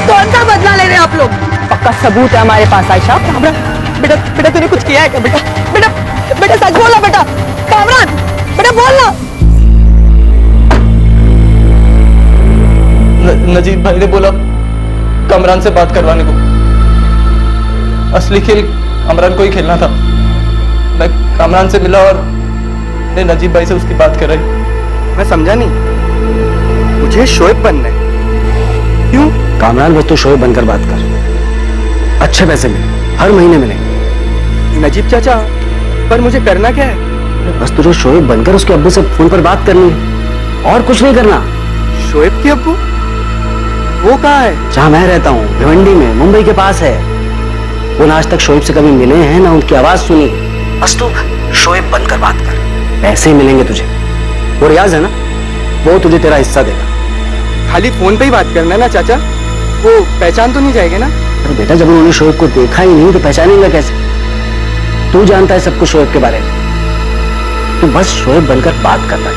कौन सा बदला ले रहे हैं आप लोग? पक्का सबूत है हमारे पास आयशा। कामरान, बेटा बेटा तूने कुछ किया है क्या? बेटा बेटा बेटा सच बोला बेटा। कामरान बेटा बोलना। नजीब भाई ने बोला कामरान से बात करवाने को। असली खेल कामरान को ही खेलना था। मैं कामरान से मिला और ने नजीब भाई से उसकी बात कर रही। मैं समझा नहीं, मुझे शोएब बनना है। क्यों? कामरान, बस तू शोएब बनकर बात कर। अच्छे पैसे मिले, हर महीने मिलेंगे। नजीब चाचा, पर मुझे करना क्या है? बस तुझे शोएब बनकर उसके अब्बू से फोन पर बात करनी है और कुछ नहीं करना। शोएब के अब्बू? वो कहाँ है? जहां मैं रहता हूँ, भिवंडी में, मुंबई के पास है। वो ना आज तक शोएब से कभी मिले हैं ना उनकी आवाज सुनी। बस तू शोएब बनकर बात कर, पैसे मिलेंगे तुझे। वो रियाज है ना, वो तुझे तेरा हिस्सा देगा। खाली फोन पे ही बात करना है ना चाचा? वो पहचान तो नहीं जाएगा ना? अरे बेटा, जब उन्होंने शोएब को देखा ही नहीं तो पहचानेंगे कैसे? तू जानता है सब कुछ शोएब के बारे में। तू बस शोएब बनकर बात करता है,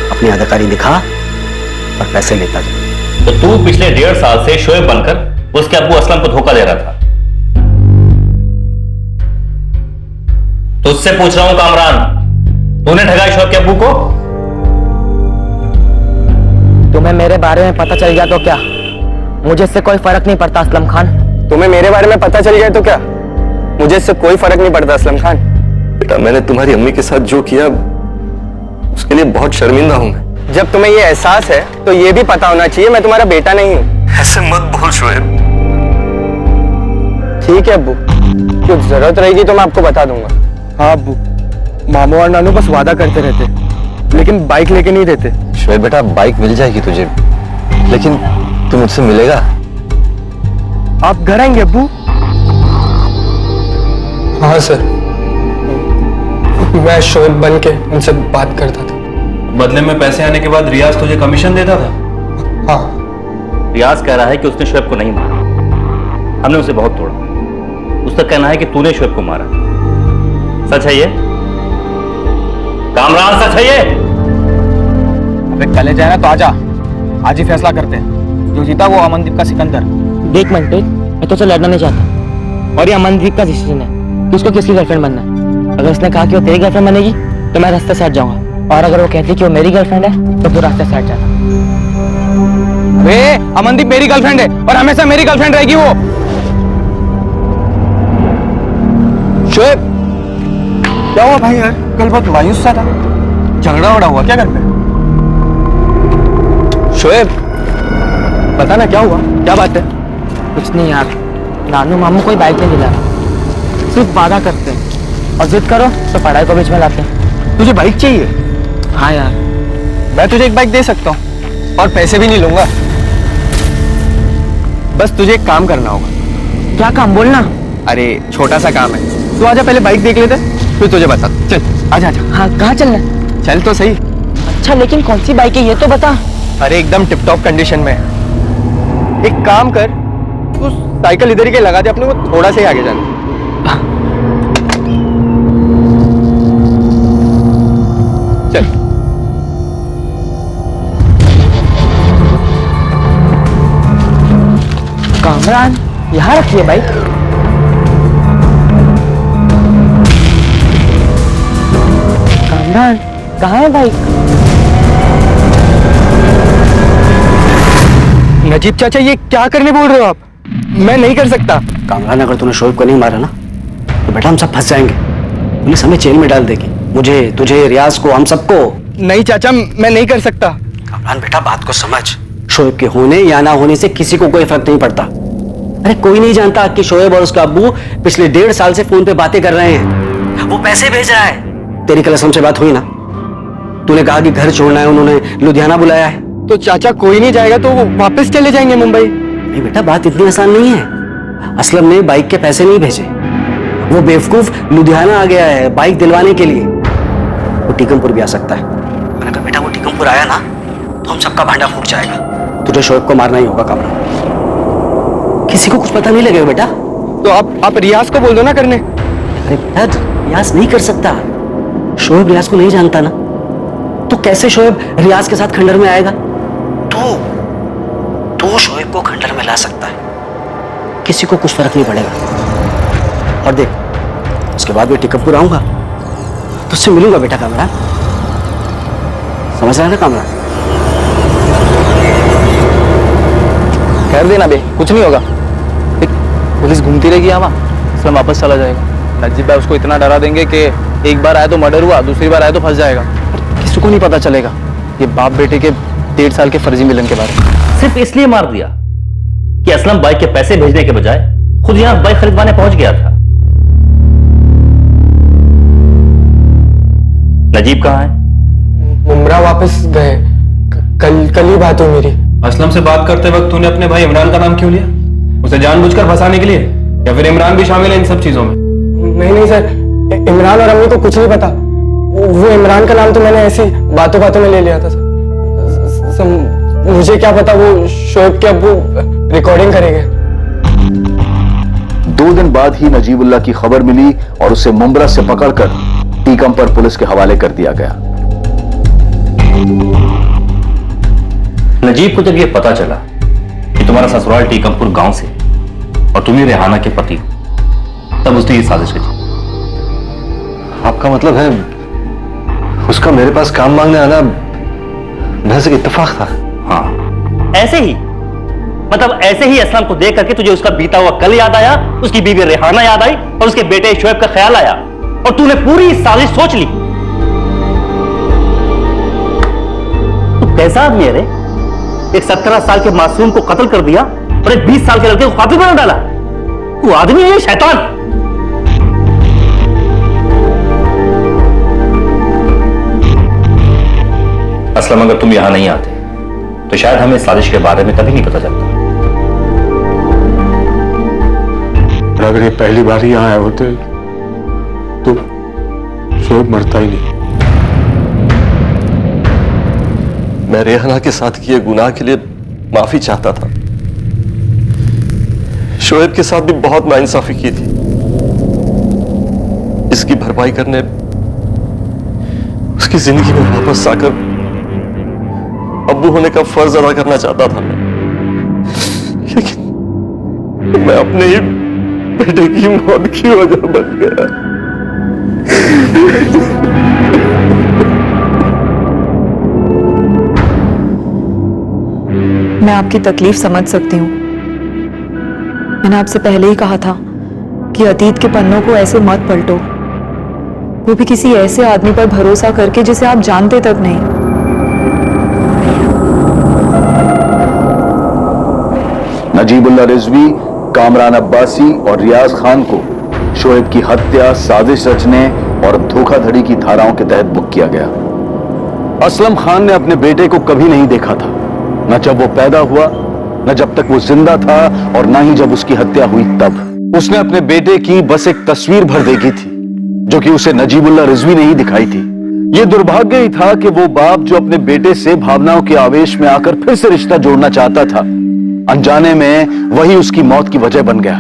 अपनी अदाकारी दिखा और पैसे लेता जा। तो तू पिछले 1.5 साल से शोएब बनकर उसके अब्बू असलम को धोखा दे रहा था। तुझसे पूछ रहा हूं कामरान, तूने ठगा शोएब के अब्बू को? तुम्हें मेरे बारे में पता चल गया तो क्या? मुझे इससे कोई फर्क नहीं पड़ता असलम खान। तुम्हें मेरे बारे में पता चल गया तो क्या? मुझे इससे कोई फर्क नहीं पड़ता असलम खान। बेटा, मैंने तुम्हारी अम्मी के साथ जो किया उसके लिए बहुत शर्मिंदा हूं मैं। जब तुम्हें ये एहसास है तो ये भी पता होना चाहिए मैं तुम्हारा बेटा नहीं हूँ। ऐसे मत बोल शोएब। ठीक है अब्बू, कुछ जरूरत रहेगी तो मैं आपको बता दूंगा। हाँ अब्बू, मामू और नानू बस वादा करते रहते लेकिन बाइक लेके नहीं देते। शोएब बेटा, बाइक मिल जाएगी तुझे, लेकिन तू मुझसे मिलेगा? आप घर आएंगे अब्बू? हाँ सर, मैं शोएब बन के उनसे बात करता था। बदले में पैसे आने के बाद रियाज तुझे कमीशन देता था? हाँ। रियाज कह रहा है कि उसने शोएब को नहीं मारा, हमने उसे बहुत तोड़ा। उसका कहना है कि तूने शोएब को मारा। सच है ये कामरान? सच है ये? अबे कल जाए ना तो आजा, आज ही फैसला करते हैं। जो जीता वो अमनदीप का सिकंदर। देख मंटे, मैं तो लड़ना नहीं चाहता और ये अमनदीप का डिसीजन है कि उसको किसकी गर्लफ्रेंड बनना है। अगर उसने कहा कि वो तेरी गर्लफ्रेंड बनेगी तो मैं रास्ते से हट जाऊंगा, और अगर वो कहती कि वो मेरी गर्लफ्रेंड है तो तू रास्ते से हट जाना। अरे अमनदीप मेरी गर्लफ्रेंड है और हमेशा मेरी गर्लफ्रेंड रहेगी वो। शोएब, क्या हुआ भाई यार? कल बहुत मायूस सा था, झगड़ा वड़ा हुआ क्या घर पे? शोएब बता ना क्या हुआ, क्या बात है? कुछ नहीं यार, नानू मामू कोई बाइक नहीं दिला, सिर्फ वादा करते हैं और जिद करो तो पढ़ाई को बीच में लाते हैं। तुझे बाइक चाहिए? हाँ यार, मैं तुझे एक बाइक दे सकता हूँ और पैसे भी नहीं लूंगा। बस तुझे एक काम करना होगा। क्या काम? बोलना। अरे छोटा सा काम है, तू आजा पहले बाइक देख लेते फिर तुझे बता। चल आजा आजा। हाँ, कहाँ चलना है? चल तो सही। अच्छा, लेकिन कौन सी बाइक है ये तो बता। अरे एकदम टिप टॉप कंडीशन में है। एक काम कर, तू साइकिल इधर ही के लगा दे, अपने को थोड़ा सा ही आगे जाना। चल। कामरान यहाँ रखिए बाइक। कामरान कहाँ है बाइक? नजीब चाचा, ये क्या करने बोल रहे हो आप? मैं नहीं कर सकता। कामरान, अगर तूने शोएब को नहीं मारा ना तो बेटा हम सब फंस जाएंगे। पुलिस हमें जेल में डाल देगी, मुझे, तुझे, रियाज को, हम सबको। नहीं चाचा, मैं नहीं कर सकता। कामरान बेटा, बात को समझ। शोएब के होने या ना होने से किसी को कोई फर्क नहीं पड़ता। अरे कोई नहीं जानता कि शोएब और उसका अब्बू पिछले 1.5 साल से फोन पे बातें कर रहे हैं। वो पैसे भेज रहा है। तेरी कल असलम से बात हुई ना? तूने कहा कि घर छोड़ना है, उन्होंने लुधियाना बुलाया है। तो चाचा कोई नहीं जाएगा तो वो वापस चले जाएंगे मुंबई। नहीं बेटा, बात इतनी आसान नहीं है। असलम ने बाइक के पैसे नहीं भेजे, वो बेवकूफ लुधियाना आ गया है बाइक दिलवाने के लिए। वो टीकमपुर भी आ सकता है। मैंने कहा बेटा, वो टीकमपुर आया ना तो हम सबका भांडा फूट जाएगा। तुझे शोएब को मारना ही होगा कामरान, किसी को कुछ पता नहीं लगेगा बेटा। तो आप रियाज को बोल दो ना करने। अरे बेटा, रियाज नहीं कर सकता। शोएब रियाज को नहीं जानता ना, तो कैसे शोएब रियाज के साथ खंडर में आएगा? तू शोएब को खंडर में ला सकता है, किसी को कुछ फर्क नहीं पड़ेगा। और देख, उसके बाद मैं टीकमपुर आऊंगा तो उससे मिलूंगा बेटा कामरान, समझ रहा है ना कामरान? खैर देना बे, कुछ नहीं होगा। पुलिस घूमती रहेगी यहाँ, इसलिए वापस चला जाएगा। नजीब भाई उसको इतना डरा देंगे कि एक बार आए तो मर्डर हुआ, दूसरी बार आए तो फंस जाएगा। किसी को नहीं पता चलेगा ये बाप बेटे के 1.5 साल के फर्जी मिलन के बारे में। सिर्फ इसलिए मार दिया कि असलम बाइक के पैसे भेजने के बजाय खुद यहां बाइक खरीदवाने पहुंच गया था। नजीब कहां है? मुमरा वापस गए। कल ही बात हुई मेरी। असलम से बात करते वक्त तूने अपने भाई इमरान का नाम क्यों लिया? उसे जानबूझकर फंसाने के लिए, या फिर इमरान भी शामिल है इन सब चीजों में? नहीं सर, इमरान और अम्मी को कुछ नहीं पता। वो इमरान का नाम तो मैंने ऐसी बातों बातों में ले लिया था सर। मुझे क्या पता वो शोएब के अब्बू रिकॉर्डिंग करेंगे। 2 दिन बाद ही नजीबुल्लाह की खबर मिली और उसे मुंब्रा से पकड़कर टीकमपुर पुलिस के हवाले कर दिया गया। नजीब को जब यह पता चला कि तुम्हारा ससुराल टीकमपुर गांव से और तुम ही रेहाना के पति हो, तब उसने ये साजिश रची। आपका मतलब है उसका मेरे पास काम मांगने आना महज एक इत्तेफाक था? हाँ, ऐसे ही, मतलब ऐसे ही असलम को देख करके तुझे उसका बीता हुआ कल याद आया, उसकी बीवी रेहाना याद आई और उसके बेटे शोएब का ख्याल आया और तूने पूरी साजिश सोच ली। तू कैसा आदमी है रे? एक 17 साल के मासूम को कत्ल कर दिया और एक 20 साल के लड़के को कातिल बना डाला। तू आदमी है या शैतान? असलम, अगर तुम यहां नहीं आते तो शायद हमें साजिश के बारे में कभी नहीं पता चलता। अगर ये पहली बार ही यहाँ आए होते तो शोएब मरता ही नहीं। मैं रेहाना के साथ किए गुनाह के लिए माफी चाहता था। शोएब के साथ भी बहुत नाइंसाफी की थी। इसकी भरपाई करने उसकी जिंदगी में वापस आकर अब्बू होने का फर्ज अदा करना चाहता था मैं, लेकिन मैं अपने ही बेटे की मौत की वजह बन गया। मैं आपकी तकलीफ समझ सकती हूँ। मैंने आपसे पहले ही कहा था कि अतीत के पन्नों को ऐसे मत पलटो, वो भी किसी ऐसे आदमी पर भरोसा करके जिसे आप जानते तक नहीं। नजीबुल्लाह रिजवी, कामरान अब्बासी और रियाज खान को शोएब की हत्या, साजिश रचने और धोखाधड़ी की धाराओं के तहत बुक किया गया। असलम खान ने अपने बेटे को कभी नहीं देखा था, न जब वो पैदा हुआ, न जब तक वो जिंदा था और न ही जब उसकी हत्या हुई तब। उसने अपने बेटे की बस एक तस्वीर भर देखी थी जो कि उसे नजीबुल्लाह रिजवी ने ही दिखाई थी। ये दुर्भाग्य ही था कि वो बाप जो अपने बेटे से भावनाओं के आवेश में आकर फिर से रिश्ता जोड़ना चाहता था, अनजाने में वही उसकी मौत की वजह बन गया।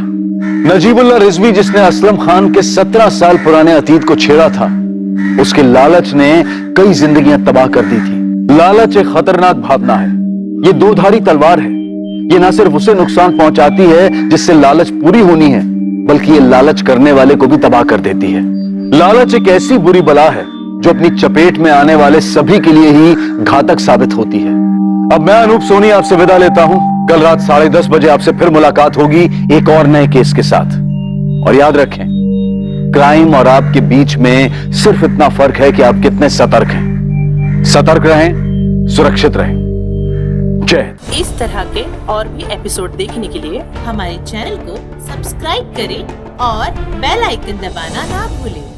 नजीबुल्लाह रिजवी, जिसने असलम खान के 17 साल पुराने अतीत को छेड़ा था, उसके लालच ने कई जिंदगियां तबाह कर दी थी। लालच एक खतरनाक भावना है, ये दोधारी तलवार है। ये ना सिर्फ उसे नुकसान पहुंचाती है जिससे लालच पूरी होनी है, बल्कि ये लालच करने वाले को भी तबाह कर देती है। लालच एक ऐसी बुरी बला है जो अपनी चपेट में आने वाले सभी के लिए ही घातक साबित होती है। अब मैं अनूप सोनी आपसे विदा लेता हूं। कल रात 10:30 बजे आपसे फिर मुलाकात होगी एक और नए केस के साथ। और याद रखें, क्राइम और आपके बीच में सिर्फ इतना फर्क है कि आप कितने सतर्क हैं। सतर्क रहें, सुरक्षित रहें। जय हिंद। इस तरह के और भी एपिसोड देखने के लिए हमारे चैनल को सब्सक्राइब करें और बेल आइकन दबाना ना भूलें।